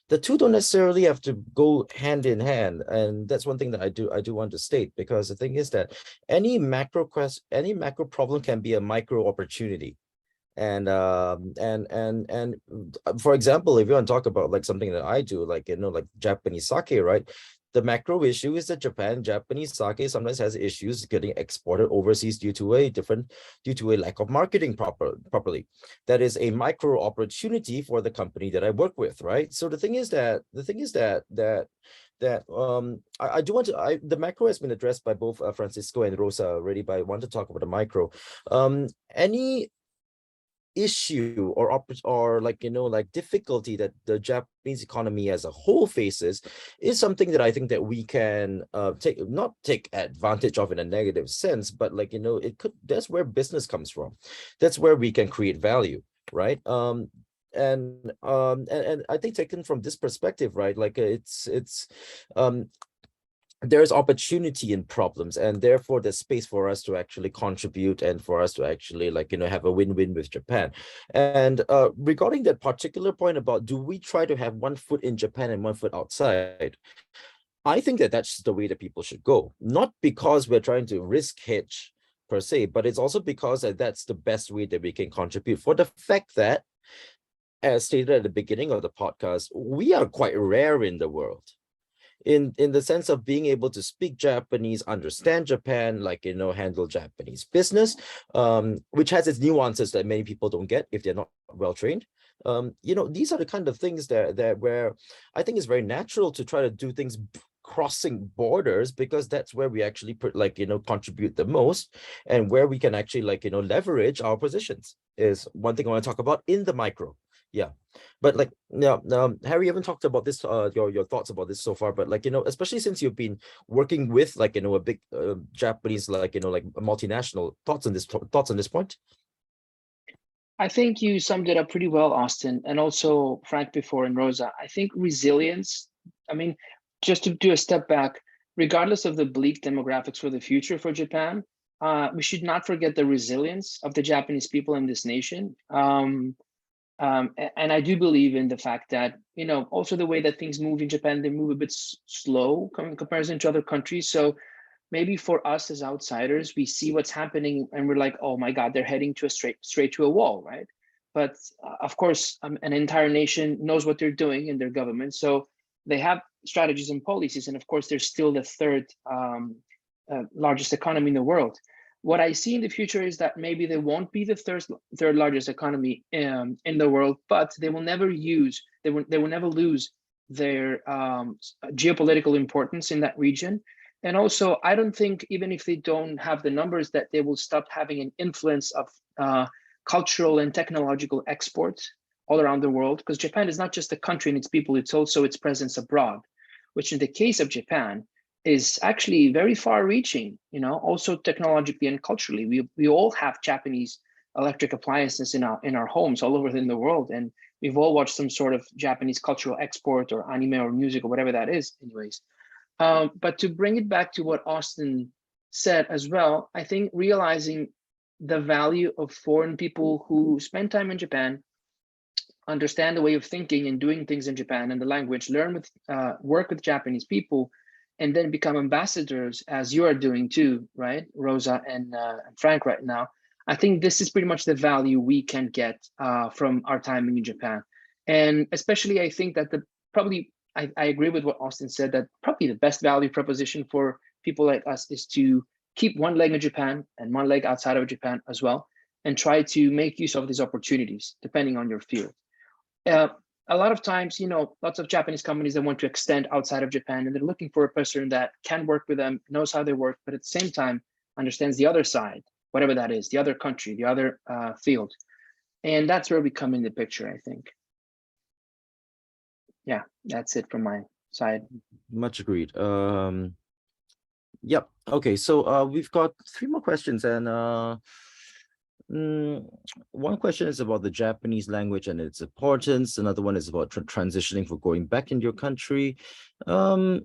the two don't necessarily have to go hand in hand, and that's one thing that I do want to state, because the thing is that any macro problem can be a micro opportunity. And for example, if you want to talk about like something that I do, like like Japanese sake, right? The macro issue is that Japanese sake sometimes has issues getting exported overseas due to a lack of marketing properly. That is a micro opportunity for the company that I work with, right? So the thing is that I do want to, the macro has been addressed by both Francisco and Rosa already, but I want to talk about the micro. Any issue or like difficulty that the Japanese economy as a whole faces is something that I think that we can not take advantage of in a negative sense, but that's where business comes from. That's where we can create value, right? And I think taken from this perspective, right, there's opportunity in problems, and therefore there's space for us to actually contribute and for us to actually have a win-win with Japan. And regarding that particular point about do we try to have one foot in Japan and one foot outside, I think that that's the way that people should go, not because we're trying to risk hedge per se, but it's also because that's the best way that we can contribute, for the fact that, as stated at the beginning of the podcast, we are quite rare in the world. In the sense of being able to speak Japanese, understand Japan, handle Japanese business, which has its nuances that many people don't get if they're not well trained. These are the kind of things that where I think it's very natural to try to do things crossing borders, because that's where we actually contribute the most, and where we can actually leverage our positions is one thing I want to talk about in the micro. Yeah, but Harry, you haven't talked about this, your thoughts about this so far, but especially since you've been working with a big Japanese multinational, thoughts on this point? I think you summed it up pretty well, Austin, and also Frank before, and Rosa. I think resilience I mean, just to do a step back, regardless of the bleak demographics for the future for Japan, we should not forget the resilience of the Japanese people in this nation. And I do believe in the fact that, also the way that things move in Japan, they move a bit slow in comparison to other countries. So maybe for us as outsiders, we see what's happening and we're like, oh my God, they're heading to straight to a wall, right? But of course, an entire nation knows what they're doing in their government. So they have strategies and policies. And of course, they're still the third largest economy in the world. What I see in the future is that maybe they won't be the third largest economy in the world, but they will never lose their geopolitical importance in that region. And also, I don't think, even if they don't have the numbers, that they will stop having an influence of cultural and technological exports all around the world, because Japan is not just a country and its people, it's also its presence abroad, which in the case of Japan is actually very far reaching, also technologically and culturally. We all have Japanese electric appliances in our homes all over in the world. And we've all watched some sort of Japanese cultural export or anime or music or whatever that is anyways. But to bring it back to what Austin said as well, I think realizing the value of foreign people who spend time in Japan, understand the way of thinking and doing things in Japan and the language, work with Japanese people, and then become ambassadors, as you are doing too, right, Rosa and Frank right now. I think this is pretty much the value we can get from our time in Japan. And especially, I think that I agree with what Austin said, that probably the best value proposition for people like us is to keep one leg in Japan and one leg outside of Japan as well, and try to make use of these opportunities depending on your field. A lot of times, lots of Japanese companies that want to extend outside of Japan, and they're looking for a person that can work with them, knows how they work, but at the same time understands the other side, whatever that is, the other country, the other field. And that's where we come in the picture, I think. Yeah, that's it from my side. Much agreed. Yep. Okay, so we've got 3 more questions, and one question is about the Japanese language and its importance. Another one is about transitioning for going back into your country. Another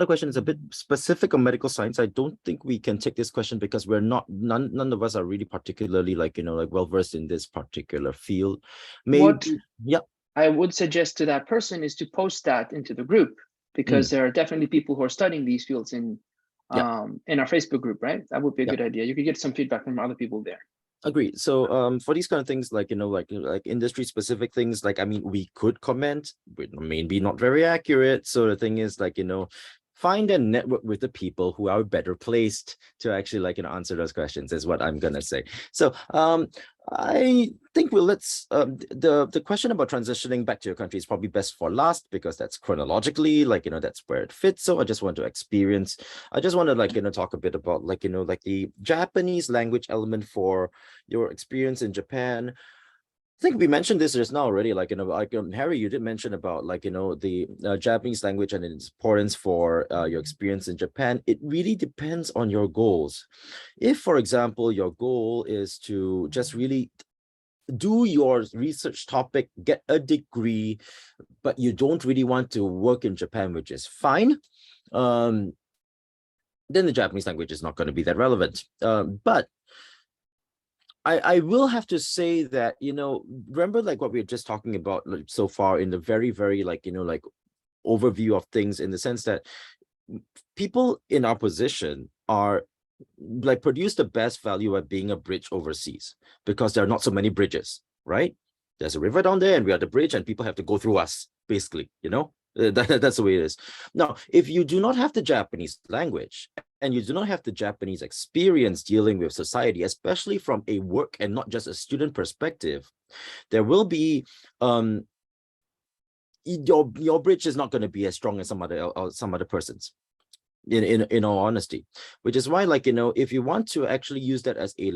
question is a bit specific on medical science. I don't think we can take this question because we're none of us are really particularly well versed in this particular field. I would suggest to that person is to post that into the group, because there are definitely people who are studying these fields in our Facebook group, right? That would be a good idea. You could get some feedback from other people there. Agreed. So for these kind of things, like industry specific things, we could comment, but maybe not very accurate. So the thing is, find a network with the people who are better placed to actually answer those questions, is what I'm gonna say. So I think let's the question about transitioning back to your country is probably best for last, because that's chronologically that's where it fits. So I just want to talk a bit about the Japanese language element for your experience in Japan. I think we mentioned this just now already, Harry, you did mention about the Japanese language and its importance for your experience in Japan. It really depends on your goals. If, for example, your goal is to just really do your research topic, get a degree, but you don't really want to work in Japan, which is fine, then the Japanese language is not going to be that relevant. But I will have to say that, remember what we were just talking about so far in the very, very overview of things, in the sense that people in our position are produce the best value at being a bridge overseas, because there are not so many bridges, right? There's a river down there and we are the bridge and people have to go through us, basically, that's the way it is. Now, if you do not have the Japanese language and you do not have the Japanese experience dealing with society, especially from a work and not just a student perspective, there will be your bridge is not going to be as strong as some other person's, in all honesty. Which is why, if you want to actually use that as a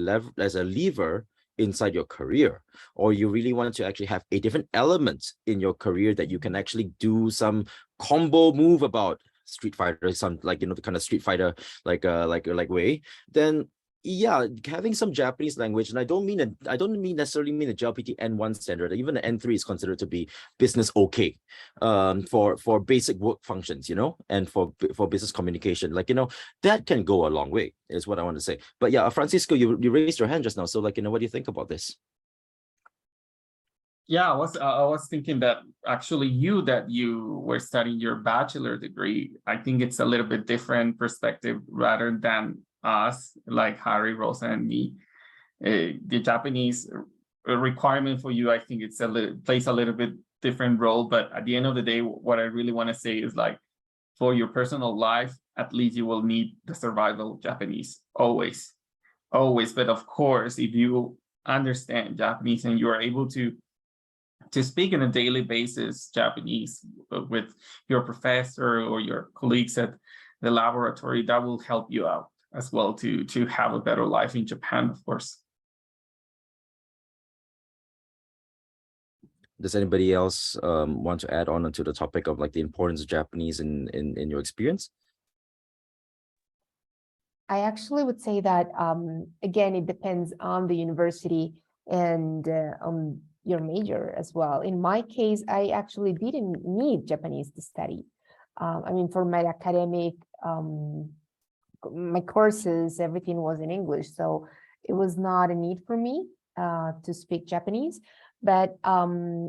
lever inside your career, or you really want to actually have a different element in your career that you can actually do some combo move about Street Fighter, some the kind of Street Fighter way, then yeah, having some Japanese language, and I don't necessarily mean a JLPT N1 standard. Even the N3 is considered to be business okay, for basic work functions, and for business communication. Like, that can go a long way, is what I want to say. But yeah, Francisco, you raised your hand just now. So like, what do you think about this? Yeah, I was thinking that actually you were studying your bachelor degree, I think it's a little bit different perspective rather than us, like Harry, Rosa, and me. The Japanese requirement for you, I think plays a little bit different role. But at the end of the day, what I really want to say is, like, for your personal life, at least you will need the survival Japanese, always. But of course, if you understand Japanese and you are able to speak on a daily basis Japanese with your professor or your colleagues at the laboratory, that will help you out as well to have a better life in Japan, of course. Does anybody else want to add on to the topic of like the importance of Japanese in your experience? I actually would say that, again, it depends on the university and on your major as well. In my case, I actually didn't need Japanese to study. I mean, for my academic, my courses, everything was in English. So it was not a need for me to speak Japanese. But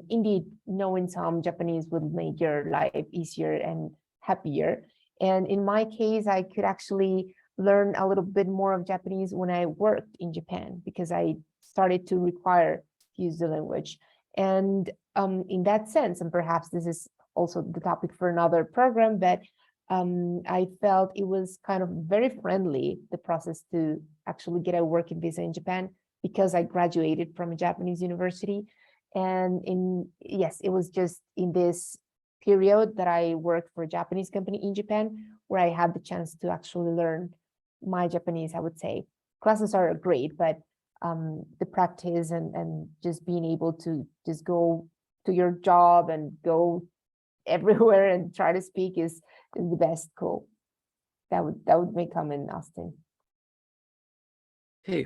indeed, knowing some Japanese would make your life easier and happier. And in my case, I could actually learn a little bit more of Japanese when I worked in Japan, because I started to require to use the language. And in that sense, and perhaps this is also the topic for another program, but I felt it was kind of very friendly, the process to actually get a working visa in Japan, because I graduated from a Japanese university. And yes, it was just in this period that I worked for a Japanese company in Japan, where I had the chance to actually learn my Japanese, I would say. Classes are great, but the practice and just being able to just go to your job and go everywhere and try to speak is the best. Cool. That would make comment, Austin. Hey,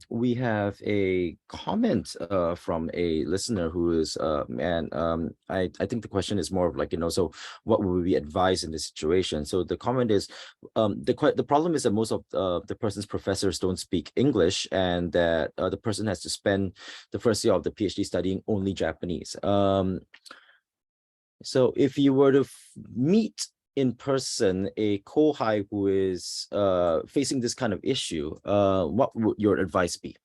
we have a comment from a listener who is I think the question is more of like, so what would we advise in this situation? So the comment is, the problem is that most of the person's professors don't speak English, and that the person has to spend the first year of the PhD studying only Japanese. So if you were to meet in person a kohai who is facing this kind of issue, what would your advice be?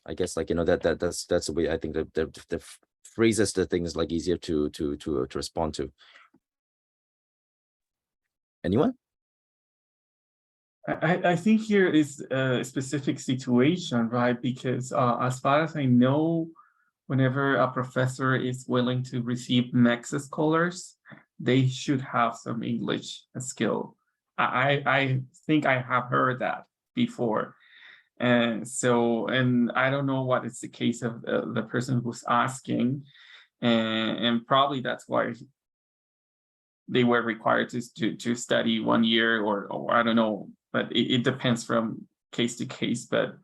I guess, like, that's the way I think the phrases the thing is like easier to respond to. Anyone? I think here is a specific situation, right? Because as far as I know, whenever a professor is willing to receive MEXT scholars, they should have some English skill. I think I have heard that before. And I don't know what is the case of the person who's asking. And probably that's why they were required to study 1 year or I don't know, but it depends from case to case. But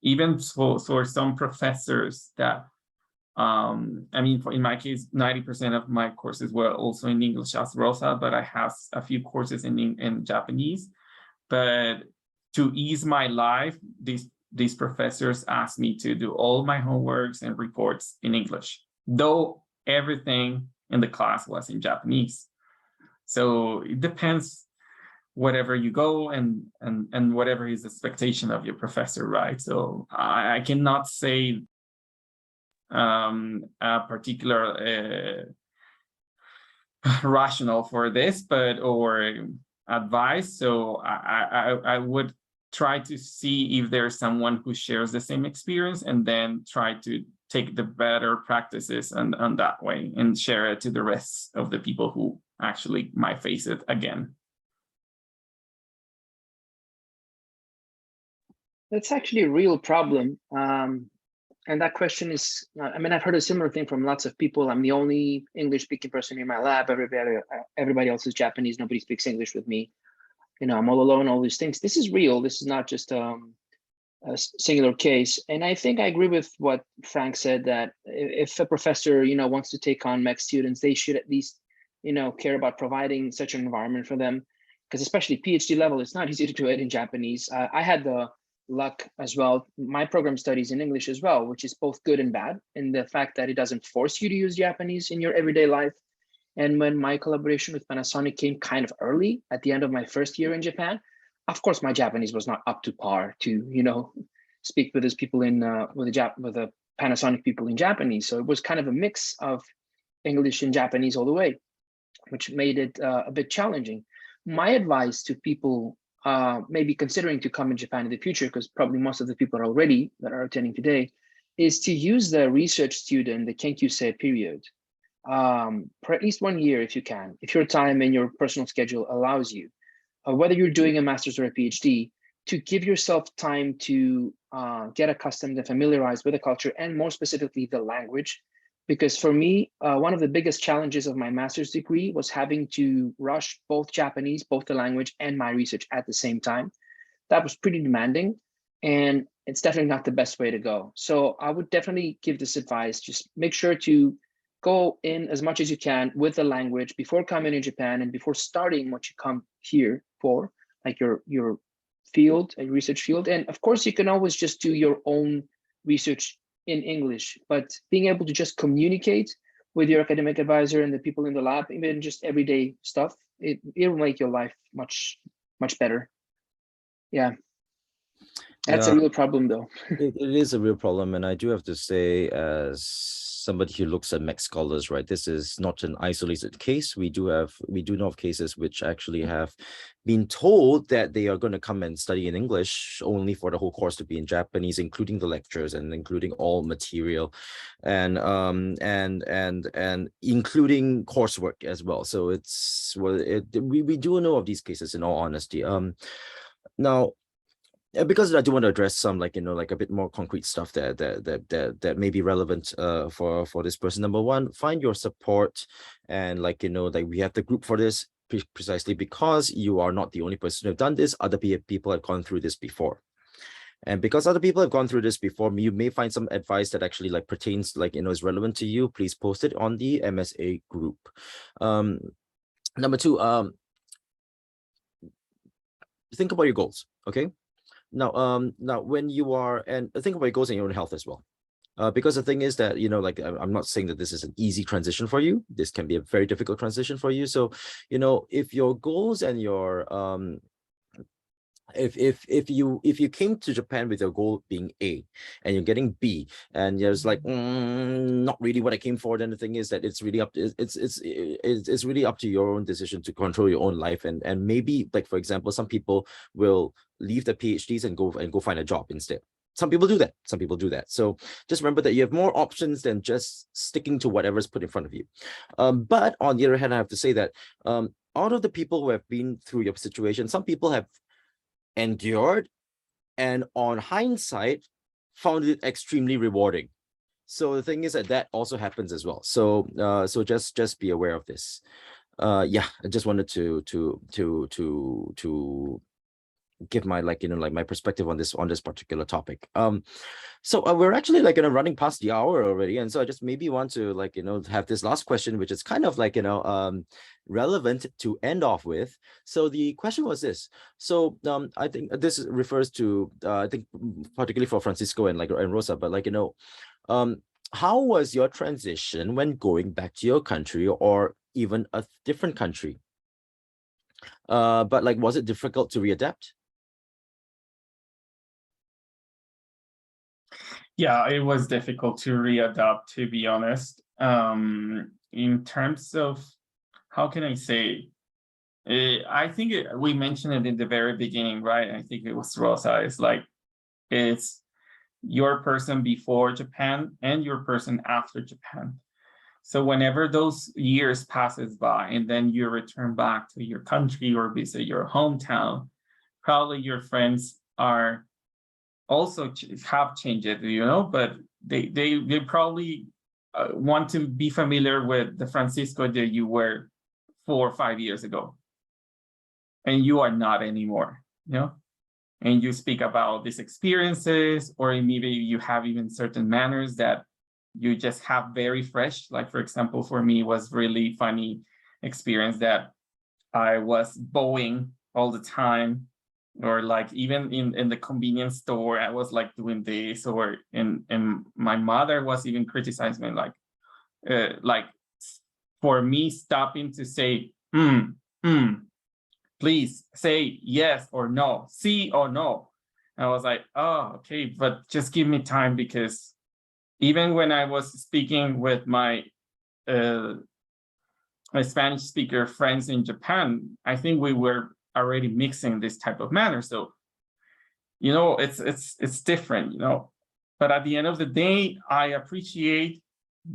even for some professors that, I mean, in my case, 90% of my courses were also in English as Rosa, but I have a few courses in Japanese. But to ease my life, these professors asked me to do all my homeworks and reports in English, though everything in the class was in Japanese. So it depends wherever you go and whatever is the expectation of your professor, right? So I cannot say a particular rationale for this, or advice. So I would try to see if there's someone who shares the same experience, and then try to take the better practices and that way and share it to the rest of the people who actually might face it again. That's actually a real problem. And that question is, I mean, I've heard a similar thing from lots of people. I'm the only English speaking person in my lab. Everybody else is Japanese. Nobody speaks English with me. I'm all alone, all these things. This is real. This is not just a singular case. And I think I agree with what Frank said, that if a professor, wants to take on MEXT students, they should at least, care about providing such an environment for them. Because especially PhD level, it's not easy to do it in Japanese. I had the luck as well. My program studies in English as well, which is both good and bad, in the fact that it doesn't force you to use Japanese in your everyday life. And when my collaboration with Panasonic came kind of early at the end of my first year in Japan, of course, my Japanese was not up to par to, speak with these people with the Panasonic people in Japanese. So it was kind of a mix of English and Japanese all the way, which made it a bit challenging. My advice to people maybe considering to come in Japan in the future, because probably most of the people that are attending today, is to use the research student, the Kenkyusei period, for at least 1 year if you can, if your time and your personal schedule allows you, whether you're doing a master's or a PhD, to give yourself time to get accustomed and familiarized with the culture, and more specifically the language. Because for me, one of the biggest challenges of my master's degree was having to rush both Japanese, both the language and my research at the same time. That was pretty demanding, and it's definitely not the best way to go. So I would definitely give this advice. Just make sure to go in as much as you can with the language before coming in Japan and before starting what you come here for, like your field, a research field. And of course, you can always just do your own research in English, but being able to just communicate with your academic advisor and the people in the lab, even just everyday stuff, it will make your life much better. Yeah. That's a real problem, though. It is a real problem, and I do have to say, as somebody who looks at MEXT Scholars, right, this is not an isolated case. We do know of cases which actually have been told that they are going to come and study in English, only for the whole course to be in Japanese, including the lectures and including all material, and including coursework as well. So we do know of these cases, in all honesty. Now, because I do want to address some like a bit more concrete stuff that may be relevant for this person. Number one, find your support, and we have the group for this precisely because you are not the only person who have done this. Other people have gone through this before. And because other people have gone through this before, you may find some advice that actually pertains, is relevant to you. Please post it on the MSA group. Number two, think about your goals. Okay. Now, when you are, and think about your goals and your own health as well. Because the thing is that, I'm not saying that this is an easy transition for you. This can be a very difficult transition for you. So, if your goals and your, if you came to Japan with your goal being A and you're getting B and you're just not really what I came for, then the thing is that it's really up to, it's really up to your own decision to control your own life. And maybe, for example, some people will leave their PhDs and go find a job instead. Some people do that. Some people do that. So just remember that you have more options than just sticking to whatever's put in front of you. But on the other hand, I have to say that out of the people who have been through your situation, some people have endured, and on hindsight, found it extremely rewarding. So the thing is that also happens as well. So so just be aware of this. Yeah, I just wanted to give my my perspective on this particular topic. So we're actually running past the hour already, and so I just maybe want to have this last question, which is kind of relevant to end off with. So the question was this. So I think this refers to I think particularly for Francisco and and Rosa, but how was your transition when going back to your country or even a different country? But was it difficult to readapt? Yeah, it was difficult to readapt, to be honest. In terms of, how can I say? I think we mentioned it in the very beginning, right? I think it was Rosa. It's your person before Japan and your person after Japan. So whenever those years passes by and then you return back to your country or visit your hometown, probably your friends are also have changed, but they probably want to be familiar with the Francisco that you were 4 or 5 years ago. and you are not anymore, and you speak about these experiences, or maybe you have even certain manners that you just have very fresh. Like, for example, for me, it was really funny experience that I was bowing all the time, or like even in the convenience store, I was like doing this, or and my mother was even criticizing me, like for me stopping to say, please say yes or no, sí or no. And I was like, oh, okay, but just give me time, because even when I was speaking with my Spanish speaker friends in Japan, I think we were already mixing this type of manner. So, it's different, But at the end of the day, I appreciate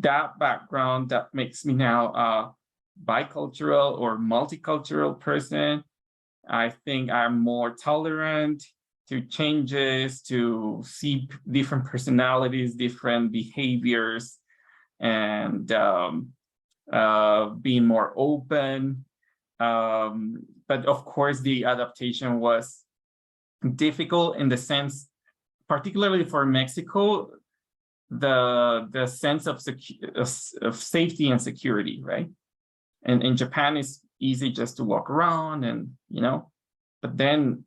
that background that makes me now a bicultural or multicultural person. I think I'm more tolerant to changes, to see different personalities, different behaviors, and being more open. But of course, the adaptation was difficult in the sense, particularly for Mexico, the sense of safety and security, right? And in Japan, it's easy just to walk around, and but then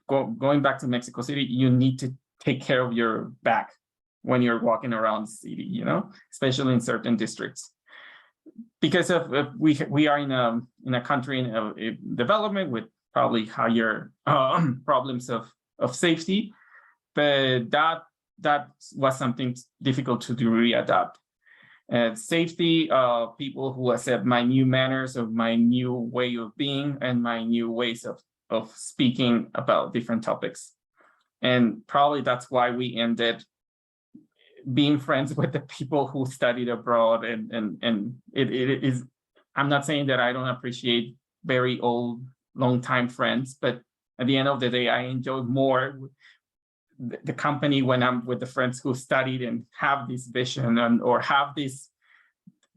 going back to Mexico City, you need to take care of your back when you're walking around the city, especially in certain districts, because of we are in a country in development with probably higher problems of safety, but that was something difficult to readapt. Safety, people who accept my new manners, of my new way of being, and my new ways of speaking about different topics. And probably that's why we ended being friends with the people who studied abroad. And it is, I'm not saying that I don't appreciate very old, long-time friends, but at the end of the day, I enjoy more the company when I'm with the friends who studied and have this vision or have this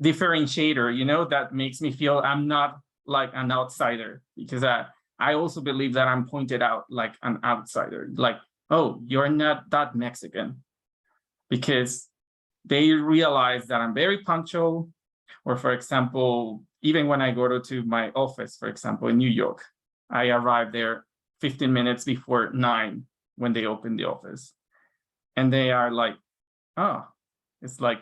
differentiator, that makes me feel I'm not like an outsider, because I also believe that I'm pointed out like an outsider, like, oh, you're not that Mexican, because they realize that I'm very punctual. Or for example, even when I go to my office, for example, in New York, I arrive there 15 minutes before 9 when they open the office. And they are like, oh, it's like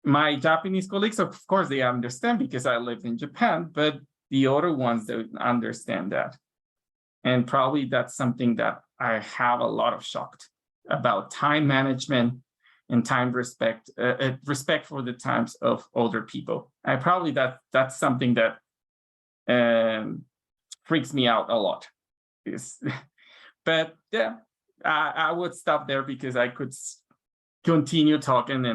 my Japanese colleagues, of course, they understand because I lived in Japan, but the other ones don't understand that. And probably that's something that I have a lot of shock about time management and time respect for the times of older people. That's something that freaks me out a lot. But yeah, I would stop there because I could continue talking,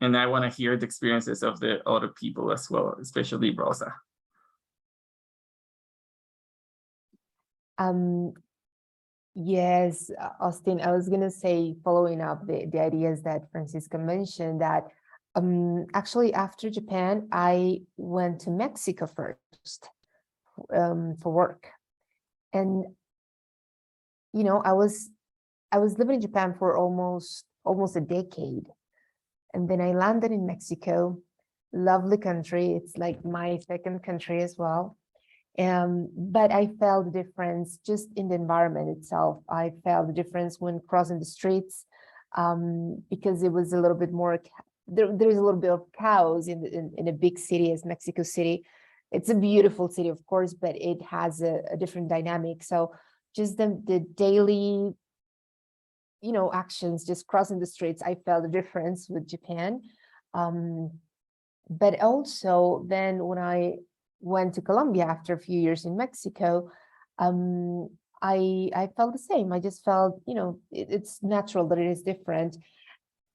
and I want to hear the experiences of the other people as well, especially Rosa. Yes, Austin, I was going to say, following up the ideas that Francisca mentioned, that actually after Japan, I went to Mexico first for work. And, I was living in Japan for almost a decade. And then I landed in Mexico, lovely country. It's like my second country as well. But I felt the difference just in the environment itself. I felt the difference when crossing the streets, because it was a little bit more, there's a little bit of chaos in a big city as Mexico City. It's a beautiful city, of course, but it has a different dynamic. So just the daily, actions, just crossing the streets, I felt the difference with Japan. But also then when I went to Colombia after a few years in Mexico, I felt the same. I just felt, it's natural that it is different.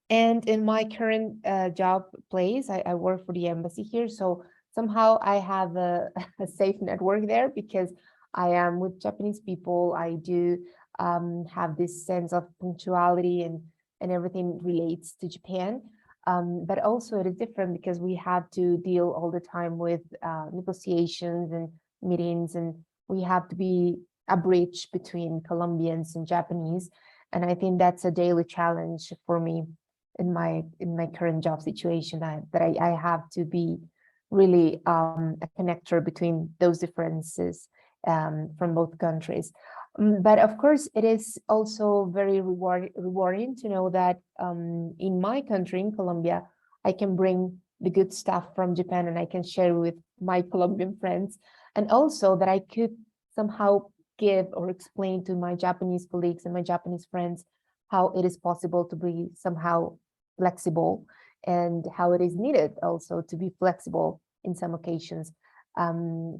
And in my current job place, I work for the embassy here. So somehow I have a safe network there because I am with Japanese people. I do have this sense of punctuality and everything relates to Japan. But also it is different because we have to deal all the time with negotiations and meetings and we have to be a bridge between Colombians and Japanese. And I think that's a daily challenge for me in my current job situation, that I have to be really a connector between those differences from both countries. But of course, it is also very rewarding to know that in my country, in Colombia, I can bring the good stuff from Japan and I can share with my Colombian friends, and also that I could somehow give or explain to my Japanese colleagues and my Japanese friends how it is possible to be somehow flexible and how it is needed also to be flexible in some occasions.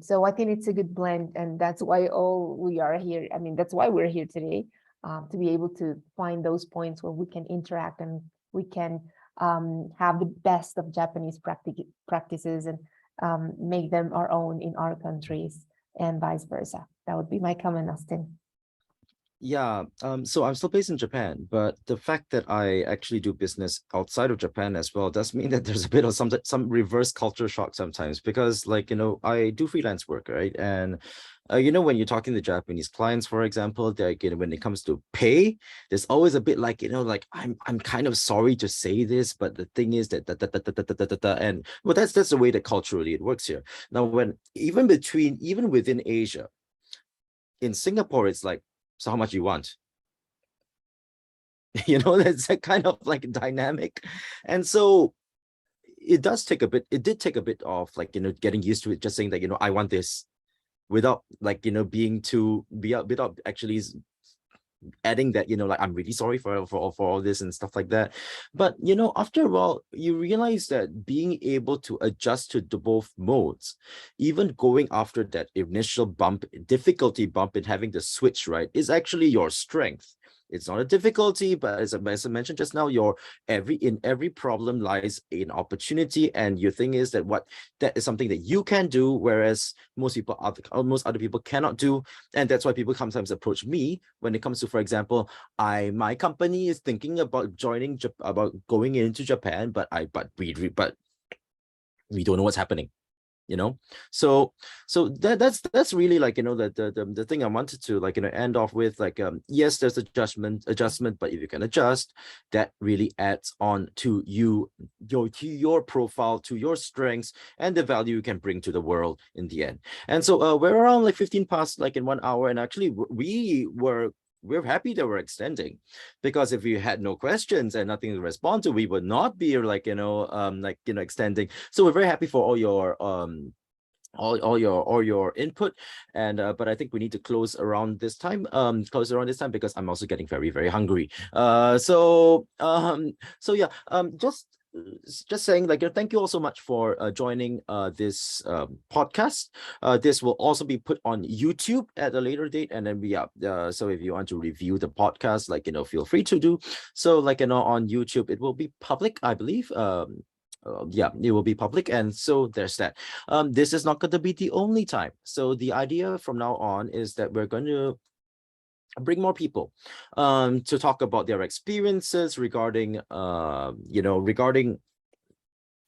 So I think it's a good blend, and that's why we are here. I mean, that's why we're here today, to be able to find those points where we can interact and we can have the best of Japanese practices and make them our own in our countries and vice versa. That would be my comment, Austin. Yeah, so I'm still based in Japan, but the fact that I actually do business outside of Japan as well does mean that there's a bit of some reverse culture shock sometimes, because like, I do freelance work, right? And when you're talking to Japanese clients, for example, when it comes to pay, there's always a bit like, like I'm kind of sorry to say this, but the thing is that and well, that's the way that culturally it works here. Now, even within Asia, in Singapore, it's like, so how much you want? That's that kind of like dynamic. And so it did take a bit of like, getting used to it, just saying that, I want this, without like, without actually adding that, like, I'm really sorry for all this and stuff like that. But, after a while, you realize that being able to adjust to the both modes, even going after that initial difficulty bump in having to switch, right, is actually your strength. It's not a difficulty, but as I mentioned just now, in every problem lies an opportunity, and your thing is that that is something that you can do, whereas most other people cannot do, and that's why people sometimes approach me when it comes to, for example, my company is thinking about going into Japan, but we don't know what's happening. So that's really like, the thing I wanted to like, end off with, like, yes, there's adjustment, but if you can adjust, that really adds on to your profile, to your strengths, and the value you can bring to the world in the end. And so we're around like 15 past, like in 1 hour, and actually we're happy that we're extending, because if we had no questions and nothing to respond to, we would not be like, extending. So we're very happy for all your all your input, and but I think we need to close around this time because I'm also getting very, very hungry. So yeah, just saying, like, thank you all so much for joining this podcast. This will also be put on YouTube at a later date, and then so if you want to review the podcast, like, feel free to do so, like, on YouTube. It will be public, I believe. Yeah, it will be public, and so there's that. This is not going to be the only time. So the idea from now on is that we're going to bring more people to talk about their experiences regarding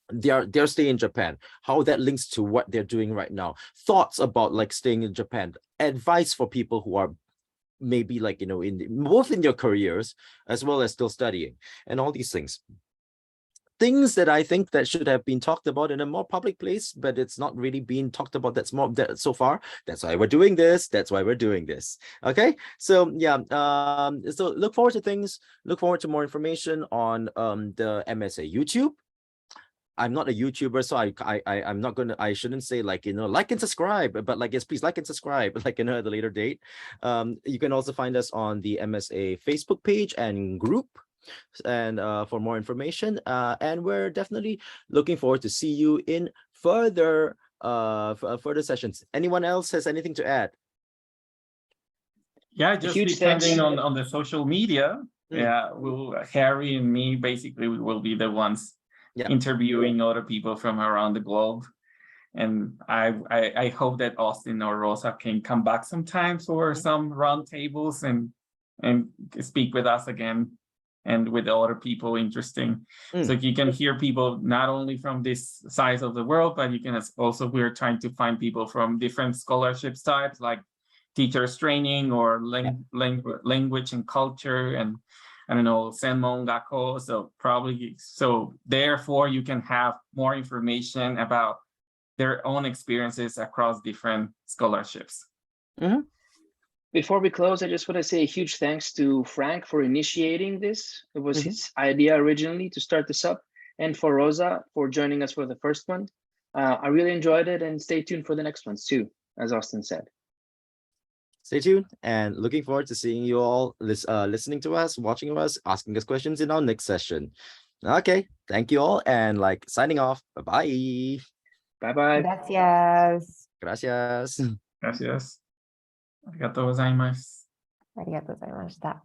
their stay in Japan, how that links to what they're doing right now, thoughts about like staying in Japan, advice for people who are maybe like, both in their careers as well as still studying, and all these things that I think that should have been talked about in a more public place, but it's not really being talked about so far. That's why we're doing this. Okay, so yeah, so look forward to things. Look forward to more information on the MSA YouTube. I'm not a YouTuber, so I'm not gonna, I shouldn't say like, like and subscribe, but like, yes, please like and subscribe, like, at a later date. You can also find us on the MSA Facebook page and group, and for more information, and we're definitely looking forward to see you in further sessions. Anyone else has anything to add? Yeah, just depending on the social media. Yeah, Harry and me, basically, we will be the ones interviewing other people from around the globe. And I hope that Austin or Rosa can come back sometime for some roundtables and speak with us again, and with other people interesting. So you can hear people not only from this side of the world, but you can also, we're trying to find people from different scholarship types, like teachers training or language and culture, and I don't know, Senmon Gakko. So therefore you can have more information about their own experiences across different scholarships. Mhm. Before we close, I just want to say a huge thanks to Frank for initiating this. It was his idea originally to start this up, and for Rosa for joining us for the first one. I really enjoyed it, and stay tuned for the next ones too, as Austin said. Stay tuned and looking forward to seeing you all listening to us, watching us, asking us questions in our next session. Okay, thank you all, and like signing off. Bye-bye. Bye-bye. Gracias. Gracias. Gracias. Arigatou gozaimasu. ありがとうございました。